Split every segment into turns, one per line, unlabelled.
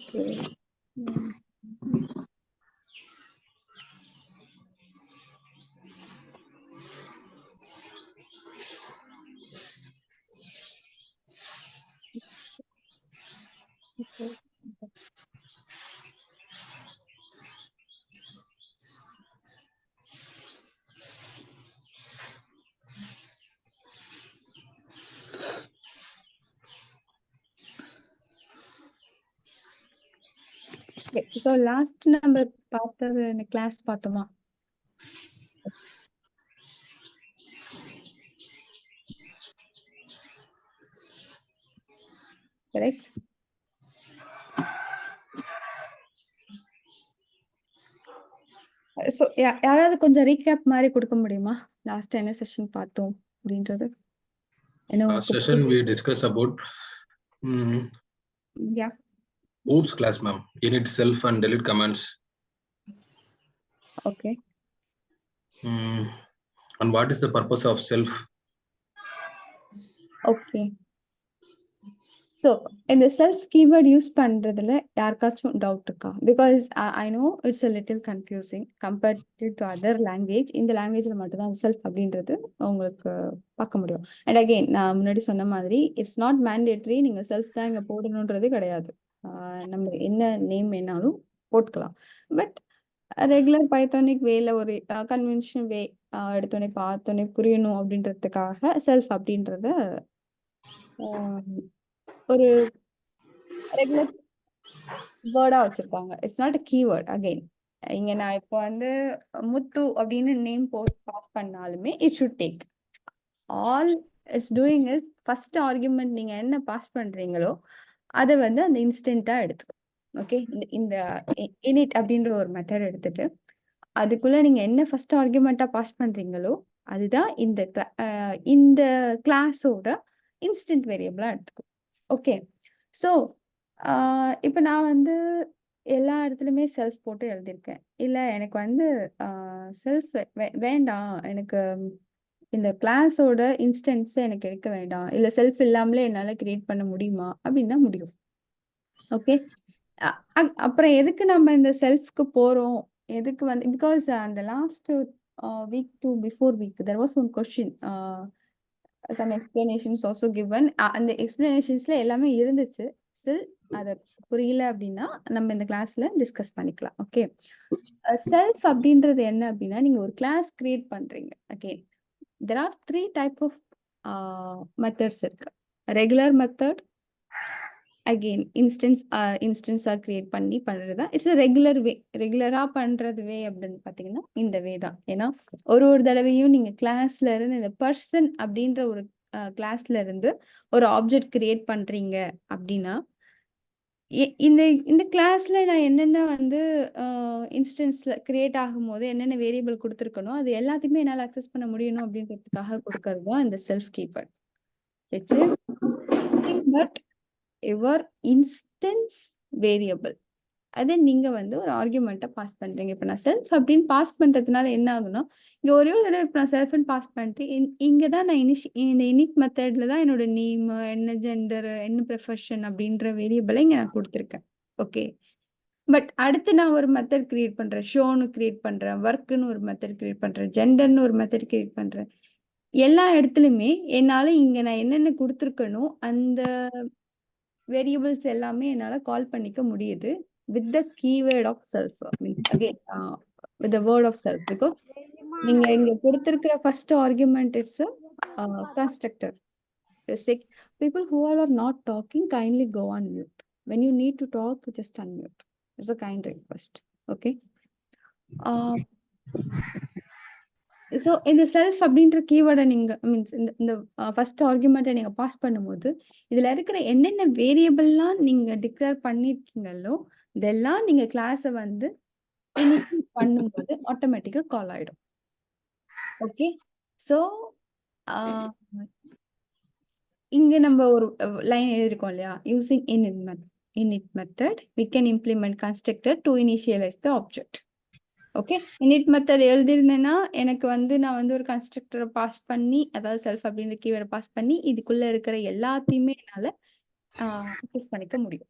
Okay. Okay. Okay. So last நம்ம பார்த்தது class பார்த்தோமா? Correct? So யாராவது கொஞ்சம் ரீகேப் மாதிரி கொடுக்க முடியுமா? லாஸ்ட் என்ன செஷன் பார்த்தோம் அப்படின்றது?
Last session we discussed about
Yeah.
OOPS class, ma'am. Init self and delete commands.
Okay.
And what is the purpose of self?
Okay. So இந்த செல்ஃப் கீவேர்ட் யூஸ் பண்றதுல யாருக்காச்சும் டவுட் இருக்கா? Because I know it's a little confusing compared to other language. இந்த லாங்குவேஜ்ல மட்டும் தான் self அப்படின்றது உங்களுக்கு பார்க்க முடியும். அண்ட் அகெயின் நான் முன்னாடி சொன்ன மாதிரி இட்ஸ் நாட் மேண்டேட்ரி நீங்க செல்ஃப் தான் இங்க போடணுன்றது கிடையாது. நம்ம என்ன நேம் வேணாலும் போட்டுக்கலாம். பட் ரெகுலர் பைத்தானிக் வேல ஒரு கன்வென்ஷன் வே எடுத்தோடனே பார்த்தோன்னே புரியணும் அப்படின்றதுக்காக செல்ஃப் அப்படின்றத ஒரு ரெகுலர் வேர்டா வச்சிருக்காங்க. It's not a keyword again. இங்க நான் இப்போ வந்து முத்து அப்படின்னு நேம் பாஸ் பண்ணாலுமே it should take all it's doing is first argument நீங்க என்ன பாஸ் பண்றீங்களோ அதை வந்து அந்த இன்ஸ்டன்டா எடுத்துக்கும். ஓகே, இந்த இனிட் அப்படின்ற ஒரு மெத்தட் எடுத்துட்டு அதுக்குள்ள நீங்க என்ன ஃபர்ஸ்ட் ஆர்குமெண்டா பாஸ் பண்றீங்களோ அதுதான் இந்த கிளாஸோட இன்ஸ்டன்ட் வேரியபிளா எடுத்துக்கும். ஓகே, ஸோ இப்போ நான் வந்து எல்லா இடத்துலையுமே செல்ஃப் போட்டு எழுதியிருக்கேன். இல்லை எனக்கு வந்து செல்ஃப் வேண்டாம், எனக்கு இந்த கிளாஸோட இன்ஸ்டன்ஸ் எனக்கு எடுக்க வேண்டாம், இல்லை செல்ஃப் இல்லாமலே என்னால் கிரியேட் பண்ண முடியுமா அப்படின்னா முடியும். ஓகே, அப்புறம் எதுக்கு நம்ம இந்த செல்ஃப்க்கு போகிறோம், எதுக்கு வந்து பிகாஸ் அந்த last week to before week there was one question, some explanations also given. அந்த எக்ஸ்பிளனேஷன்ஸ்ல எல்லாமே இருந்துச்சு. ஸ்டில் அதை புரியல அப்படின்னா நம்ம இந்த கிளாஸ்ல டிஸ்கஸ் பண்ணிக்கலாம். ஓகே, செல்ஃப் அப்படின்றது என்ன அப்படின்னா நீங்க ஒரு கிளாஸ் கிரியேட் பண்றீங்க. Okay, there are 3 type of methods இருக்கு. ரெகுலர் மெத்தட், அகெயின் இன்ஸ்டன்ஸா கிரியேட் பண்ணி பண்றதா இட்ஸ் ரெகுலர் வே. ரெகுலரா பண்றது வே அப்படின்னு பாத்தீங்கன்னா இந்த வே தான். ஏன்னா ஒரு தடவையும் நீங்க கிளாஸ்ல இருந்து இந்த பர்சன் அப்படின்ற ஒரு கிளாஸ்ல இருந்து ஒரு ஆப்ஜெக்ட் கிரியேட் பண்றீங்க அப்படின்னா இந்த இந்த கிளாஸ்ல நான் என்னென்ன வந்து இன்ஸ்டன்ஸ்ல கிரியேட் ஆகும்போது என்னென்ன வேரியபிள் கொடுத்துருக்கணும் அது எல்லாத்தையுமே என்னால் அக்சஸ் பண்ண முடியணும் அப்படின்றதுக்காக கொடுக்கறது தான் இந்த self keeper. Which is but your instance variable. அதை நீங்க வந்து ஒரு ஆர்குமெண்ட்டை பாஸ் பண்றீங்க. இப்போ நான் செல்ஃப் அப்படின்னு பாஸ் பண்றதுனால என்ன ஆகுனா இங்க ஒரே ஒரு தடவை இப்போ நான் செல்ஃப்னு பாஸ் பண்ணிட்டு இங்க தான் நான் இந்த இனிட் மெத்தட்ல தான் என்னோட நேம், என்ன ஜெண்டர், என்ன ப்ரொஃபஷன் அப்படின்ற வேரியபிளை இங்க நான் கொடுத்துருக்கேன். ஓகே, பட் அடுத்து நான் ஒரு மெத்தட் கிரியேட் பண்றேன், ஷோன்னு கிரியேட் பண்றேன், ஒர்க்குன்னு ஒரு மெத்தட் கிரியேட் பண்றேன், ஜெண்டர்னு ஒரு மெத்தட் கிரியேட் பண்றேன். எல்லா இடத்துலையுமே என்னால இங்க நான் என்னென்ன கொடுத்துருக்கணும் அந்த வேரியபிள்ஸ் எல்லாமே என்னால கால் பண்ணிக்க முடியுது with the keyword of self. Means again with the word of self, because நீங்க இங்க கொடுத்திருக்கிற first argument it's a constructor. Just like people who are not talking kindly go on mute. When you need to talk just unmute. It's a kind request. Okay, so இந்த self அப்படின்ற கீவேர்டை நீங்க means இந்த first ஆர்குமெண்ட்டை நீங்க pass பண்ணும்போது இதுல இருக்கிற என்னென்ன வேரியபிள்லாம் நீங்க டிக்ளேர் பண்ணிருக்கீங்களோ இதெல்லாம் நீங்க கிளாஸை வந்து இனிஷியேட் பண்ணும்போது ஆட்டோமேட்டிக்கா கால் ஆயிடும். ஓகே, ஸோ இங்க நம்ம ஒரு லைன் எழுதிருக்கோம் இல்லையா, using init method we can implement constructor to initialize the object. Okay, init method எழுதிருந்தேன்னா எனக்கு வந்து நான் வந்து ஒரு கன்ஸ்ட்ரக்டரை பாஸ் பண்ணி அதாவது செல்ஃப் அப்படின்ற கீவேர்டை பாஸ் பண்ணி இதுக்குள்ள இருக்கிற எல்லாத்தையுமே என்னால யூஸ் பண்ணிக்க முடியும்.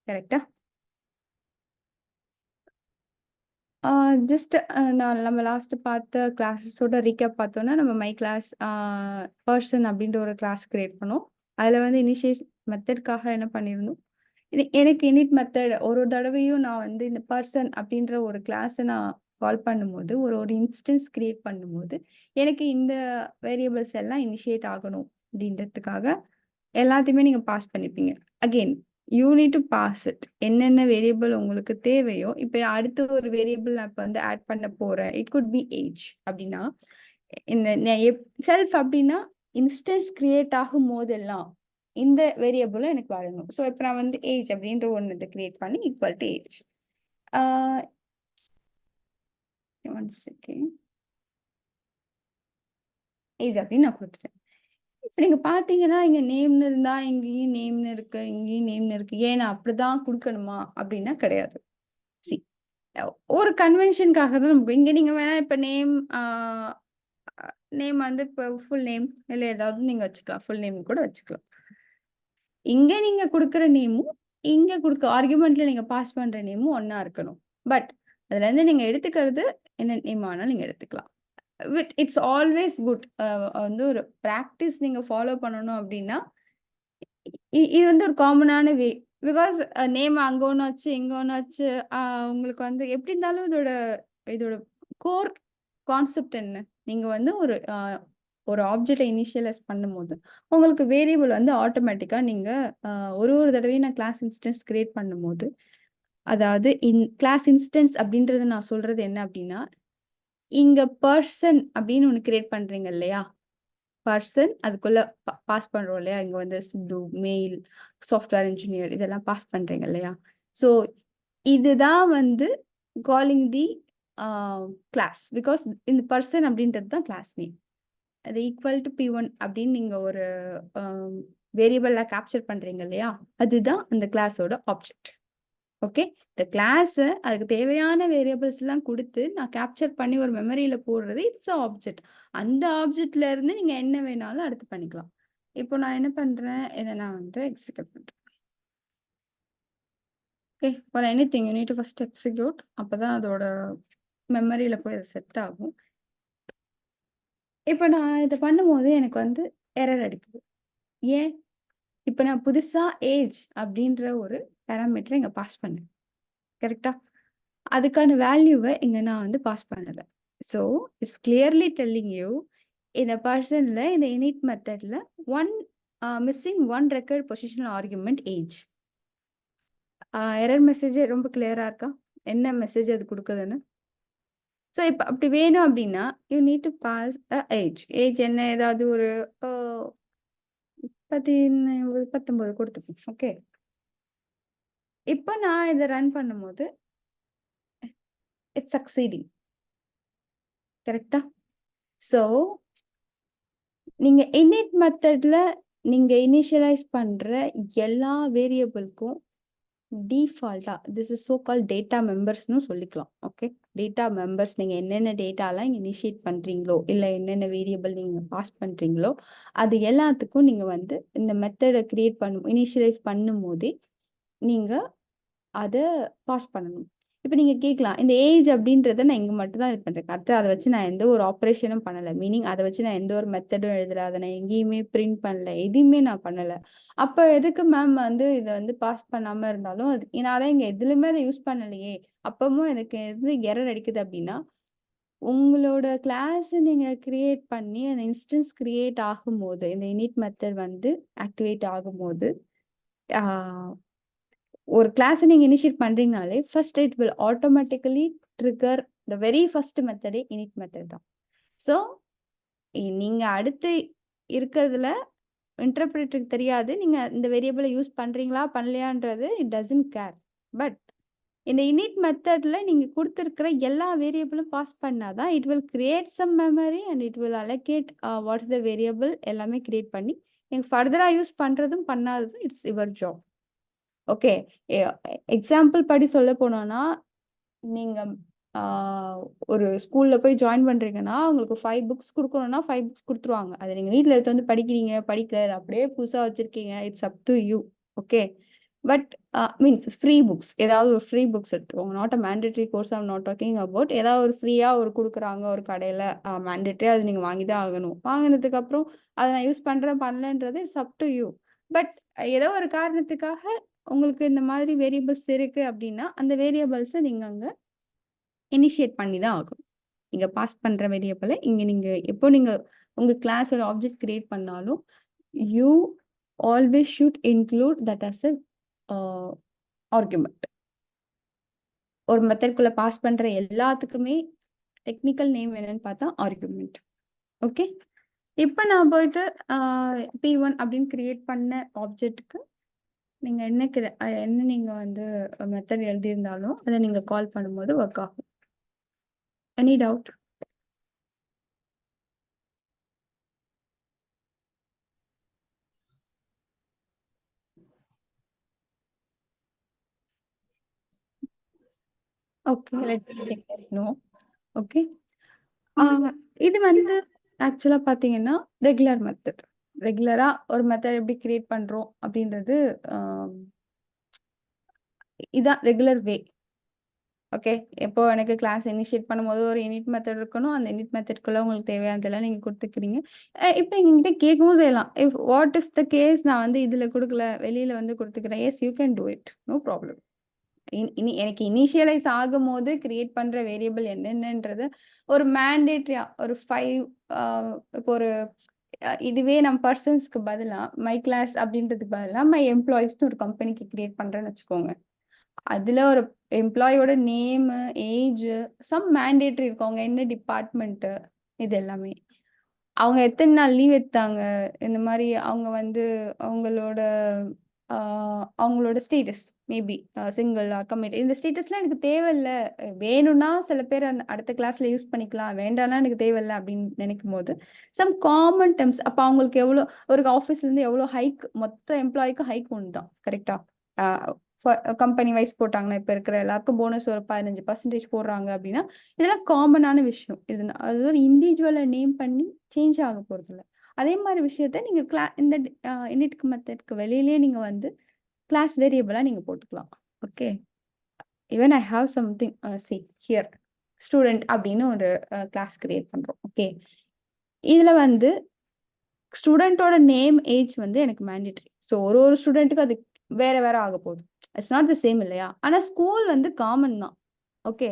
கரெக்டா? ஜஸ்ட் நான் நம்ம லாஸ்ட் பார்த்த கிளாஸஸோட ரீகேப் பார்த்தோம்னா, நம்ம மை கிளாஸ் பர்சன் அப்படின்ற ஒரு கிளாஸ் கிரியேட் பண்ணோம். அதில் வந்து இனிஷியேஷன் மெத்தட்காக என்ன பண்ணியிருந்தோம், எனக்கு இனிட் மெத்தட் ஒரு தடவையும் நான் வந்து இந்த பர்சன் அப்படின்ற ஒரு கிளாஸை நான் கால் பண்ணும்போது, ஒரு ஒரு இன்ஸ்டன்ஸ் கிரியேட் பண்ணும்போது, எனக்கு இந்த வேரியபிள்ஸ் எல்லாம் இனிஷியேட் ஆகணும் அப்படின்றதுக்காக எல்லாத்தையுமே நீங்கள் பாஸ் பண்ணிப்பீங்க. Again you need to pass it. என்னென்ன வேரியபிள் உங்களுக்கு தேவையோ, இப்போ அடுத்த ஒரு வேரியபிள் நான் இப்போ வந்து ஆட் பண்ண போறேன். இட் குட் பி ஏஜ் அப்படின்னா, இந்த செல்ஃப் அப்படின்னா இன்ஸ்டன்ஸ் கிரியேட் ஆகும் போதெல்லாம் இந்த வேரியபிளும் எனக்கு வரணும். ஸோ இப்போ நான் வந்து ஏஜ் அப்படின்ற ஒன்று கிரியேட் பண்ணி equal to age. One second. Age அப்படின்னு நான் கொடுத்துட்டேன். இப்போ நீங்க பார்த்தீங்கன்னா, இங்க நேம்னு இருந்தா இங்கேயும் நேம்னு இருக்கு, இங்கேயும் நேம்னு இருக்கு. ஏன் நான் அப்படிதான் குடுக்கணுமா? அப்படின்னா கிடையாது. சி ஒரு கன்வென்ஷனுக்காக தான் நமக்கு இங்க நீங்க வேணா இப்ப நேம் வந்து இப்போ ஃபுல் நேம் இல்ல ஏதாவது நீங்க வச்சுக்கலாம். ஃபுல் நேம் கூட வச்சுக்கலாம். இங்க நீங்க குடுக்குற நேமும், இங்க குடுக்க ஆர்குமெண்ட்ல நீங்க பாஸ் பண்ற நேமும் ஒண்ணா இருக்கணும். பட் அதுலேருந்து நீங்க எடுத்துக்கிறது என்ன நேம் வேணாலும் நீங்க எடுத்துக்கலாம். It's always good. வந்து ஒரு ப்ராக்டிஸ் நீங்க ஃபாலோ பண்ணணும் அப்படின்னா, இது வந்து ஒரு காமனான வே. பிகாஸ் நேம் அங்க ஒண்ணு வச்சு, இங்க ஒண்ணு வச்சு உங்களுக்கு வந்து எப்படி இருந்தாலும் இதோட இதோட கோர் கான்செப்ட் என்ன? நீங்க வந்து ஒரு ஆப்ஜெக்ட்டை இனிஷியலைஸ் பண்ணும்போது, உங்களுக்கு வேரியபிள் வந்து ஆட்டோமேட்டிக்கா நீங்க ஒரு ஒரு தடவையும் நான் கிளாஸ் இன்ஸ்டன்ஸ் கிரியேட் பண்ணும்போது, அதாவது கிளாஸ் இன்ஸ்டன்ஸ் அப்படின்றது நான் சொல்றது என்ன அப்படின்னா, இங்க பர்சன் அப்படின்னு ஒண்ணு கிரியேட் பண்றீங்க இல்லையா? பர்சன் அதுக்குள்ள பாஸ் பண்றோம் இல்லையா? இங்க வந்து சித்து, மெயில், சாஃப்ட்வேர் இன்ஜினியர் இதெல்லாம் பாஸ் பண்றீங்க இல்லையா? ஸோ இதுதான் வந்து காலிங் தி கிளாஸ். பிகாஸ் இந்த பர்சன் அப்படின்றது தான் கிளாஸ் நேம். அது ஈக்குவல் டு P1 அப்படின்னு நீங்க ஒரு வேரியபிள்ல கேப்சர் பண்றீங்க இல்லையா? அதுதான் அந்த கிளாஸோட ஆப்ஜெக்ட். ஓகே, இந்த கிளாஸ் அதுக்கு தேவையான வேரியபிள்ஸ் எல்லாம் கொடுத்து நான் கேப்சர் பண்ணி ஒரு மெமரியில போடுறது இட்ஸ் ஆப்ஜெக்ட். அந்த ஆப்ஜெக்ட்ல இருந்து நீங்க என்ன வேணாலும் அடுத்து பண்ணிக்கலாம். இப்போ நான் என்ன பண்றேன், இதை நான் வந்து எக்ஸிக்யூட் பண்றேன். Okay, for anything you need to first execute. அப்பதான் அதோட மெமரியில போய் அது செட் ஆகும். இப்போ நான் இதை பண்ணும்போது எனக்கு வந்து எரர் அடிக்குது. ஏன்? இப்போ நான் புதுசா ஏஜ் அப்படின்ற ஒரு பேராமீட்டரை இங்க பாஸ் பண்ணேன். கரெக்டா? அதுக்கான வேல்யூவை இங்க நான் வந்து பாஸ் பண்ணல. So it's clearly telling you இந்த பர்சன்ல இந்த init மெத்தட்ல missing one record positional argument age. Error message ரொம்ப கிளியரா இருக்கா? என்ன மெசேஜ் அது கொடுக்குதுன்னு? ஸோ இப்போ அப்படி வேணும் அப்படின்னா you need to pass age. Age என்ன ஏதாவது ஒரு 19 கொடுத்துப்போம். ஓகே, இப்போ நான் இதை ரன் பண்ணும்போது இட்ஸ் சக்சீடிங். கரெக்டா? ஸோ நீங்க init மெத்தட்ல நீங்க இனிஷியலைஸ் பண்ற எல்லா வேரியபிள்க்கும் டிஃபால்ட்டா this is so call data மெம்பர்ஸ்னு சொல்லிக்கலாம். ஓகே, டேட்டா மெம்பர்ஸ் நீங்க என்னென்ன டேட்டாலாம் இங்க இனிஷியேட் பண்றீங்களோ இல்ல என்னென்ன வேரியபிள் நீங்க பாஸ் பண்றீங்களோ அது எல்லாத்துக்கும் நீங்க வந்து இந்த மெத்தடை கிரியேட் இனிஷியலைஸ் பண்ணும் போதே நீங்க அதை பாஸ் பண்ணணும். இப்போ நீங்க கேட்கலாம், இந்த ஏஜ் அப்படின்றத நான் இங்க மட்டும் தான் இது பண்றேன். அடுத்து அதை வச்சு நான் எந்த ஒரு ஆப்ரேஷனும் பண்ணல. மீனிங் அதை வச்சு நான் எந்த ஒரு மெத்தடும் எழுதல. அதை நான் எங்கேயுமே பிரிண்ட் பண்ணல. எதுவுமே நான் பண்ணல. அப்போ எதுக்கு மேம் வந்து இதை வந்து பாஸ் பண்ணாம இருந்தாலும் நான் தான் இங்க எதுலையுமே அதை யூஸ் பண்ணலையே, அப்பவும் எனக்கு எது எரர் அடிக்குது அப்படின்னா, உங்களோட கிளாஸ் நீங்க கிரியேட் பண்ணி அந்த இன்ஸ்டன்ஸ் கிரியேட் ஆகும்போது இந்த init மெத்தட் வந்து ஆக்டிவேட் ஆகும்போது ஒரு கிளாஸ் நீங்க இனிஷியேட் பண்றீங்கனாலே first it will automatically trigger the very first மெத்தடே init மெத்தட் தான். ஸோ நீங்க அடுத்து இருக்கிறதுல இன்டர்பிரேட்டருக்கு தெரியாது நீங்க இந்த வேரியபிளை யூஸ் பண்றீங்களா பண்ணலையான்றது இட் டசன்ட் கேர். பட் இந்த init மெத்தட்ல நீங்க கொடுத்துருக்கிற எல்லா வேரியபிளும் பாஸ் பண்ணாதான் it will create some memory and it will allocate what the variable எல்லாமே கிரியேட் பண்ணி நீங்க ஃபர்தரா யூஸ் பண்றதும் பண்ணாததும் it's your job. Okay, example படி சொல்ல போனோம்னா நீங்க ஒரு ஸ்கூல்ல போய் ஜாயின் பண்றீங்கன்னா உங்களுக்கு 5 புக்ஸ் கொடுக்கணும்னா 5 புக்ஸ் கொடுத்துருவாங்க. அதை நீங்க வீட்டில் எடுத்து வந்து படிக்கிறீங்க படிக்கல, அது அப்படியே புதுசாக வச்சிருக்கீங்க, it's up to you. Okay, but means free books, ஏதாவது ஒரு ஃப்ரீ புக்ஸ் எடுத்துக்கோங்க. Not a mandatory course I'm not talking about. ஏதாவது ஒரு ஃப்ரீயாக ஒரு கொடுக்குறாங்க ஒரு கடையில், மேண்டேட்டரி அது நீங்கள் வாங்கி தான் ஆகணும். வாங்கினதுக்கப்புறம் அதை நான் யூஸ் பண்ணுறேன் பண்ணலன்றது it's up to you. But ஏதோ ஒரு காரணத்துக்காக உங்களுக்கு இந்த மாதிரி வேரியபிள்ஸ் இருக்குது அப்படின்னா அந்த வேரியபிள்ஸை நீங்கள் அங்கே இனிஷியேட் பண்ணி தான் ஆகணும். நீங்கள் பாஸ் பண்ணுற வேரியபிளை இங்கே நீங்கள் எப்போ நீங்கள் உங்கள் கிளாஸோட ஆப்ஜெக்ட் கிரியேட் பண்ணாலும் you always should include that as a argument. ஒரு மெத்தட்குள்ள பாஸ் பண்ற எல்லாத்துக்குமே டெக்னிக்கல் நேம் என்னன்னு பார்த்தா ஆர்குமெண்ட். ஓகே, இப்போ நான் போயிட்டு P1 அப்படின்னு கிரியேட் பண்ண ஆப்ஜெக்ட்டுக்கு நீங்க என்ன நீங்க வந்து மெத்தட் எழுதியிருந்தாலும் அதை நீங்க கால் பண்ணும்போது ஒர்க் ஆகும். Any doubt? Okay, let me take this no. Okay, இது வந்து ஆக்சுவலா பாத்தீங்கன்னா ரெகுலர் மெத்தட். ரெகுலரா ஒரு மெத்தட் எப்படி கிரியேட் பண்றோம் அப்படின்றது இதான் ரெகுலர் வே. ஓகே, எப்போ எனக்கு கிளாஸ் இனிஷியேட் பண்ணும்போது ஒரு இனிட் மெத்தட் இருக்கணும். அந்த இனிட் மெத்தட்குள்ள உங்களுக்கு தேவையானதெல்லாம் நீங்க கொடுத்துக்கிறீங்க. இப்போ நீங்க என்கிட்ட கேட்கவும் செய்யலாம், if what is the case நான் வந்து இதுல கொடுக்கல வெளியில வந்து கொடுத்துக்கிறேன். Yes, you can do it, no problem. எனக்கு இனிஷியலைஸ் ஆகும் போது கிரியேட் பண்ற வேரியபிள் என்னென்னன்றது ஒரு மேண்டேட்ரியா ஒரு 5 இப்போ ஒரு இதுவே நம்ம பர்சன்ஸ்க்கு பதிலா மை கிளாஸ் அப்படின்றதுக்கு பதிலா மை எம்ப்ளாயிஸ்னு ஒரு கம்பெனிக்கு கிரியேட் பண்றேன்னு வச்சுக்கோங்க. அதுல ஒரு எம்ப்ளாயோட நேம், ஏஜ், சம் மேண்டேட்ரி இருக்கும். அவங்க என்ன டிபார்ட்மெண்ட், இது எல்லாமே அவங்க எத்தனை நாள் லீவ் எடுத்தாங்க, இந்த மாதிரி அவங்க வந்து அவங்களோட அவங்களோட status maybe single or commit, இந்த ஸ்டேட்டஸ்லாம் எனக்கு தேவையில்லை. வேணும்னா சில பேர் அந்த அடுத்த கிளாஸ்ல யூஸ் பண்ணிக்கலாம், வேண்டாம்னா எனக்கு தேவையில்லை அப்படின்னு நினைக்கும் போது சம் காமன் டெர்ம்ஸ். அப்போ அவங்களுக்கு எவ்வளோ ஒரு ஆஃபீஸ்ல இருந்து எவ்வளோ ஹைக், மொத்த எம்ப்ளாய்க்கும் ஹைக் ஒன்று தான் கரெக்டா. கம்பெனி வைஸ் போட்டாங்கன்னா இப்போ இருக்கிற எல்லாருக்கும் போனஸ் ஒரு 15% போடுறாங்க அப்படின்னா இதெல்லாம் காமனான விஷயம். இது அது ஒரு இண்டிவிஜுவலை நேம் பண்ணி சேஞ்ச் ஆக போறது இல்லை. அதே மாதிரி விஷயத்த நீங்க இந்த இனிட்க்கு மெத்தட்க்கு வெளியிலேயே நீங்க வந்து கிளாஸ் வேரியபிளா நீங்க போட்டுக்கலாம். Okay, even I have something see here student அப்படின்னு ஒரு கிளாஸ் கிரியேட் பண்றோம். ஓகே, இதுல வந்து ஸ்டூடெண்டோட நேம், ஏஜ் வந்து எனக்கு மேண்டேட்டரி. ஸோ ஒரு ஸ்டூடெண்ட்டுக்கு அது வேற வேற ஆக போகுது. இட்ஸ் நாட் த சேம் இல்லையா. ஆனா ஸ்கூல் வந்து காமன் தான். ஓகே,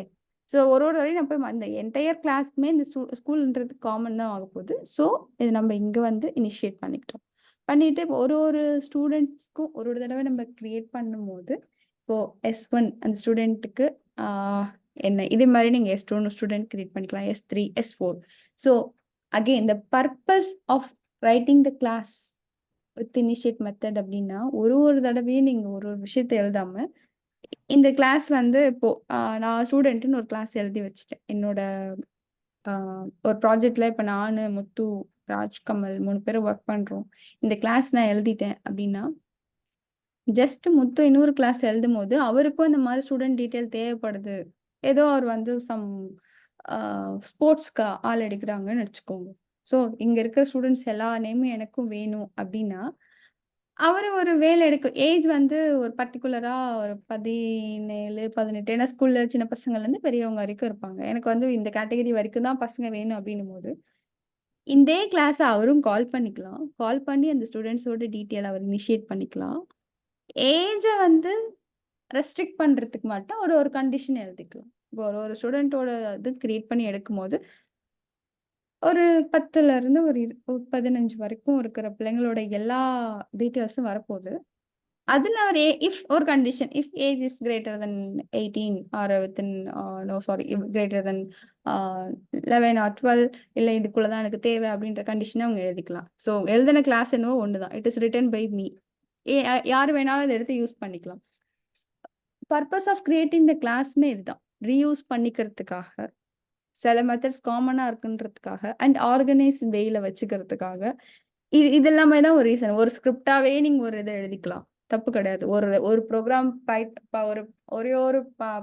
ஸோ ஒரு தடவை நான் போய் அந்த என்டையர் கிளாஸ்க்குமே இந்த ஸ்கூல்ன்றது காமன் தான் ஆக போகுது. ஸோ இது நம்ம இங்கே வந்து இனிஷியேட் பண்ணிக்கிட்டோம். பண்ணிட்டு இப்போ ஒரு ஸ்டூடெண்ட்ஸ்க்கும் ஒரு தடவை நம்ம கிரியேட் பண்ணும்போது இப்போ S1 அந்த ஸ்டூடெண்ட்டுக்கு என்ன இதே மாதிரி நீங்கள் S2 ஸ்டூடெண்ட் கிரியேட் பண்ணிக்கலாம், S3, S4. So again the purpose of writing the class with initiate method அப்படின்னா ஒரு தடவையும் நீங்கள் ஒரு விஷயத்தை எழுதாம இந்த கிளாஸ் வந்து இப்போ நான் ஸ்டூடெண்ட்னு ஒரு கிளாஸ் எழுதி வச்சுட்டேன். என்னோட ஒரு ப்ராஜெக்ட்ல இப்போ நான், முத்து, ராஜ்கமல் 3 பேரும் ஒர்க் பண்றோம். இந்த கிளாஸ் நான் எழுதிட்டேன் அப்படின்னா ஜஸ்ட் முத்து இன்னொரு கிளாஸ் எழுதும் போது அவருக்கும் இந்த மாதிரி ஸ்டூடெண்ட் டீட்டெயில் தேவைப்படுது. ஏதோ அவர் வந்து சம் ஸ்போர்ட்ஸ்க்கு ஆள் எடுக்கிறாங்கன்னு வச்சுக்கோங்க. ஸோ இங்க இருக்கிற ஸ்டூடெண்ட்ஸ் எல்லா நேமும் எனக்கும் வேணும் அப்படின்னா அவரு ஒரு வேலை எடுக்க ஏஜ் வந்து ஒரு பர்டிகுலரா ஒரு 17, 18, ஏன்னா ஸ்கூல்ல சின்ன பசங்கள்ல இருந்து பெரியவங்க வரைக்கும் இருப்பாங்க. எனக்கு வந்து இந்த கேட்டகரி வரைக்கும் தான் பசங்க வேணும் அப்படின்னும் போது இதே கிளாஸ் அவரும் கால் பண்ணிக்கலாம். கால் பண்ணி அந்த ஸ்டூடெண்ட்ஸோட டீட்டெயில் அவர் இனிஷியேட் பண்ணிக்கலாம். ஏஜ வந்து ரெஸ்ட்ரிக்ட் பண்றதுக்கு மட்டும் ஒரு கண்டிஷன் எழுதிக்கலாம். இப்போ ஒரு ஸ்டூடெண்ட்டோட இது கிரியேட் பண்ணி எடுக்கும்போது ஒரு 10ல இருந்து ஒரு 15 வரைக்கும் இருக்கிற பிள்ளைங்களோட எல்லா டீட்டெயில்ஸும் வரப்போகுது. அதுல ஒரு இஃப் ஒரு condition, if age is greater than 18 or within no sorry greater than 11 or 12 இல்ல இதுக்குள்ள தான் எனக்கு தேவை அப்படின்ற கண்டிஷனை அவங்க எழுதிக்கலாம். ஸோ எழுதின கிளாஸ் என்னவோ ஒண்ணுதான். It is written by me. யாரு வேணாலும் அதை எடுத்து யூஸ் பண்ணிக்கலாம். பர்பஸ் ஆஃப் கிரியேட்டிங் த கிளாஸ்மே இதுதான், ரீயூஸ் பண்ணிக்கிறதுக்காக, சில மெத்தட்ஸ் காமனா இருக்குன்றதுக்காக அண்ட் ஆர்கனைஸ் வேல வச்சுக்கிறதுக்காக. இது எல்லாமே தான் ஒரு ரீசன். ஒரு ஸ்கிரிப்டாவே நீங்க ஒரு இதை எழுதிக்கலாம், தப்பு கிடையாது. ஒரு ப்ரோக்ராம் ஒரு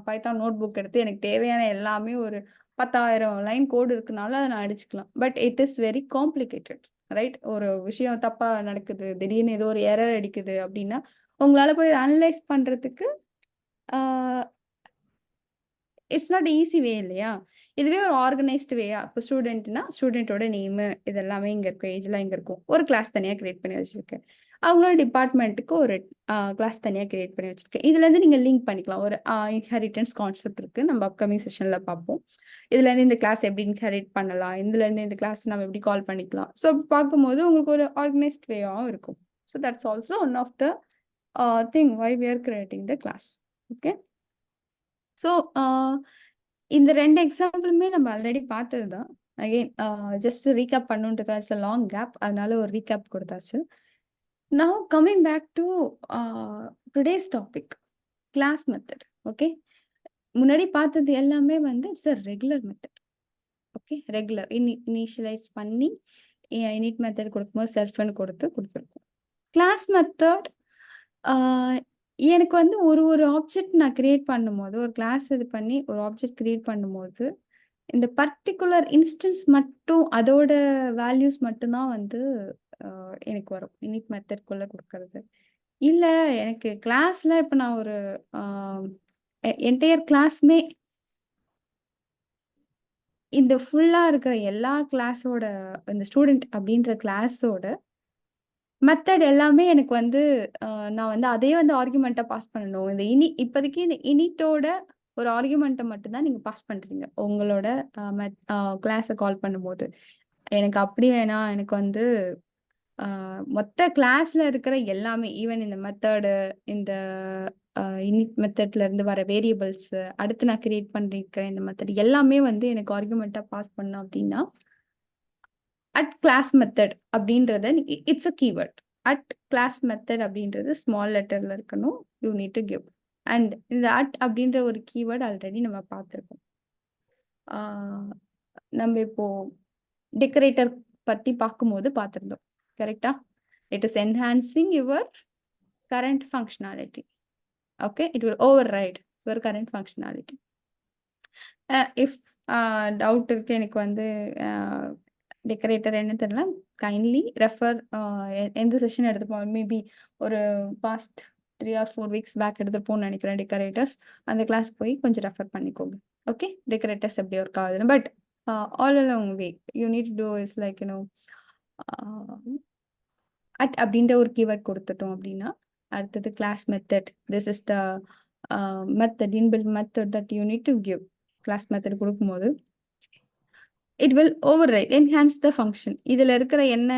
பைத்தான் நோட் புக் எடுத்து எனக்கு தேவையான எல்லாமே ஒரு 10,000 லைன் கோடு இருக்குனாலும் அதை நான் அடிச்சுக்கலாம். But it is very complicated, right? ஒரு விஷயம் தப்பா நடக்குது, திடீர்னு ஏதோ ஒரு எரர் அடிக்குது அப்படின்னா உங்களால போய் அனலைஸ் பண்றதுக்கு இட்ஸ் நாட் ஈஸி வே இல்லையா? இதுவே ஒரு ஆர்கனைஸ்டு வேயா, இப்போ ஸ்டூடெண்ட்னா ஸ்டூடெண்ட்டோட நேமு இதெல்லாமே இங்கே இருக்கும், ஏஜ்லாம் இங்கே இருக்கும். ஒரு கிளாஸ் தனியாக கிரியேட் பண்ணி வச்சுருக்கேன். அவங்களோட டிபார்ட்மெண்ட்டுக்கு ஒரு கிளாஸ் தனியாக கிரியேட் பண்ணி வச்சுருக்கேன். இதுலேருந்து நீங்கள் லிங்க் பண்ணிக்கலாம். ஒரு இன்ஹெரிட்டன்ஸ் கான்செப்ட் இருக்குது, நம்ம அப்கமிங் செஷனில் பார்ப்போம். இதுலேருந்து இந்த கிளாஸ் எப்படி இன்ஹெரிட் பண்ணலாம், இதுலேருந்து இந்த கிளாஸ் நம்ம எப்படி கால் பண்ணிக்கலாம். ஸோ பார்க்கும்போது உங்களுக்கு ஒரு ஆர்கனைஸ்ட் வேயாகவும் இருக்கும். So that's also one of the thing why we are creating the class. Okay, so இந்த 2 எக்ஸாம்பிளுமே நம்ம ஆல்ரெடி பார்த்தது தான். அகெயின் ஜஸ்ட் ரீகேப் பண்ணுன்றதா, இட்ஸ் அ லாங் கேப், அதனால ஒரு ரீகேப் கொடுத்தாச்சு. Now coming back to today's topic, class method. Okay, முன்னாடி பார்த்தது எல்லாமே வந்து it's a regular method. Okay, regular initialize பண்ணி இனிட் மெத்தட் கொடுக்கும்போது செல்ஃப்னு கொடுத்துருக்கோம். கிளாஸ் மெத்தட் எனக்கு வந்து ஒரு ஆப்ஜெக்ட் நான் கிரியேட் பண்ணும்போது, ஒரு கிளாஸ் இது பண்ணி ஒரு ஆப்ஜெக்ட் கிரியேட் பண்ணும்போது, இந்த பர்ட்டிகுலர் இன்ஸ்டன்ஸ் மட்டும் அதோட வேல்யூஸ் மட்டும்தான் வந்து எனக்கு வரும் இனிட் மெத்தட்குள்ளே கொடுக்கறது. இல்லை எனக்கு கிளாஸில் இப்போ நான் ஒரு என்டையர் கிளாஸ்மே இந்த ஃபுல்லாக இருக்கிற எல்லா கிளாஸோட இந்த ஸ்டூடெண்ட் அப்படின்ற கிளாஸோட மெத்தட் எல்லாமே எனக்கு வந்து நான் வந்து அதே வந்து ஆர்குமெண்ட்டாக பாஸ் பண்ணணும். இந்த இப்போதைக்கு இந்த இனிட்டோட ஒரு ஆர்குமெண்ட்டை மட்டும்தான் நீங்கள் பாஸ் பண்ணுறீங்க உங்களோட கிளாஸை கால் பண்ணும்போது. எனக்கு அப்படி வேணாம், எனக்கு வந்து மொத்த கிளாஸில் இருக்கிற எல்லாமே, ஈவன் இந்த மெத்தடு, இந்த இனிட் மெத்தட்ல இருந்து வர வேரியபிள்ஸு, அடுத்து நான் கிரியேட் பண்ணிருக்கிறேன் இந்த மெத்தட் எல்லாமே வந்து எனக்கு ஆர்குமெண்ட்டாக பாஸ் பண்ணோம் அப்படின்னா, அட் கிளாஸ் மெத்தட் அப்படின்றத it's a keyword. At class method அப்படின்றது ஸ்மால் லெட்டர்ல இருக்கணும். You need to give. And இந்த அட் அப்படின்ற ஒரு கீவேர்ட் ஆல்ரெடி நம்ம பார்த்துருக்கோம். நம்ம இப்போ டெக்கரேட்டர் பற்றி பார்க்கும்போது பார்த்துருந்தோம், கரெக்டா? It is enhancing your current functionality. Okay, it will override your current functionality. If doubt இருக்கு எனக்கு வந்து டெக்கரேட்டர் என்ன தெரியல, கைண்ட்லி ரெஃபர் எந்த செஷன் எடுத்துப்போம், மேபி ஒரு பாஸ்ட் 3 or 4 weeks பேக் எடுத்துப்போம்னு நினைக்கிறேன் டெக்கரேட்டர்ஸ். அந்த கிளாஸ் போய் கொஞ்சம் ரெஃபர் பண்ணிக்கோங்க. ஓகே, டெக்கரேட்டர்ஸ் எப்படி ஒர்க் ஆகுதுன்னு. But all along way you need to is like you know at அப்படின்ற ஒரு கீவேர்ட் கொடுத்துட்டோம் அப்படின்னா, அடுத்தது class method, this is the method, inbuilt method that you need to give. Class method கொடுக்கும்போது it will overwrite enhance the function. இதில் இருக்கிற என்ன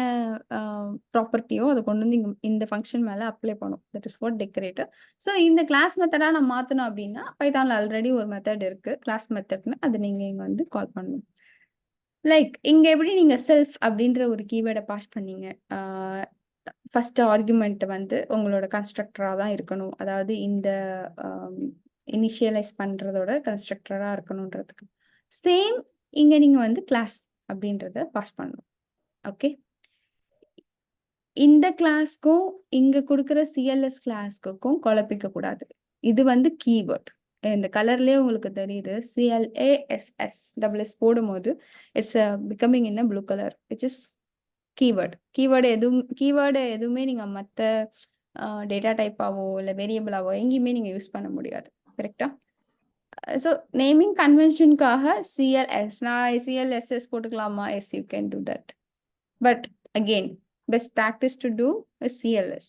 ப்ராப்பர்ட்டியோ அதை கொண்டு வந்து இந்த ஃபங்க்ஷன் மேலே அப்ளை பண்ணும். That is what decorator. So இந்த கிளாஸ் மெத்தடாக நம்ம மாற்றணும் அப்படின்னா, பைத்தானில் ஆல்ரெடி ஒரு மெத்தட் இருக்குது கிளாஸ் மெத்தட்னு, அது நீங்கள் இங்கே வந்து கால் பண்ணணும். லைக் இங்கே எப்படி நீங்கள் செல்ஃப் அப்படின்ற ஒரு கீவேர்டை பாஸ் பண்ணீங்க, ஃபர்ஸ்ட் ஆர்குமெண்ட் வந்து உங்களோட கன்ஸ்ட்ரக்டராக தான் இருக்கணும், அதாவது இந்த இனிஷியலைஸ் பண்ணுறதோட கன்ஸ்ட்ரக்டராக இருக்கணுன்றதுக்கு. சேம் இங்கே நீங்கள் வந்து கிளாஸ் அப்படின்றத பாஸ் பண்ணணும். ஓகே, இந்த கிளாஸ்க்கும் இங்கே கொடுக்குற சிஎல்எஸ் கிளாஸ்க்கும் குழப்பிக்க கூடாது. இது வந்து கீவேர்ட். இந்த கலர்லேயே உங்களுக்கு தெரியுது, CLASS டபுள்எஸ் போடும்போது it's becoming in blue colour, which is keyword. Keyword எதுவுமே நீங்கள் மற்ற டேட்டா டைப்பாவோ இல்லை வேரியபிளாவோ எங்கேயுமே நீங்கள் யூஸ் பண்ண முடியாது, கரெக்டா? ஸோ நேமிங் கன்வென்ஷனுக்காக CLS, நான் CLSS போட்டுக்கலாமா? Yes, you can do that. But again best practice to do CLS.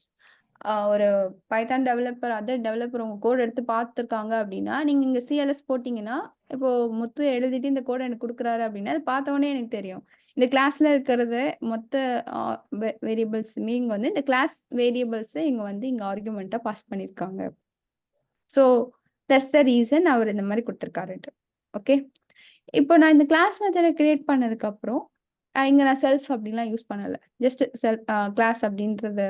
ஒரு பைத்தான் டெவலப்பர், அதர் டெவலப்பர் உங்கள் கோட் எடுத்து பார்த்துருக்காங்க அப்படின்னா, நீங்கள் இங்கே CLS போட்டிங்கன்னா, இப்போது முத்து எழுதிட்டு இந்த கோடை எனக்கு கொடுக்குறாரு அப்படின்னா, அது பார்த்தோன்னே எனக்கு தெரியும் இந்த கிளாஸில் இருக்கிறத மொத்த வேரியபிள்ஸுமே இங்கே வந்து இந்த கிளாஸ் வேரியபிள்ஸை இங்கே வந்து இங்கே ஆர்குமெண்ட்டாக பாஸ் பண்ணியிருக்காங்க. ஸோ தட்ஸ் த ரீசன் அவர் இந்த மாதிரி கொடுத்துருக்காருன்ட்டு. ஓகே, இப்போ நான் இந்த கிளாஸ் மெத்தடை கிரியேட் பண்ணதுக்கப்புறம் இங்கே நான் செல்ஃப் அப்படின்லாம் யூஸ் பண்ணலை, ஜஸ்ட் கிளாஸ் அப்படின்றத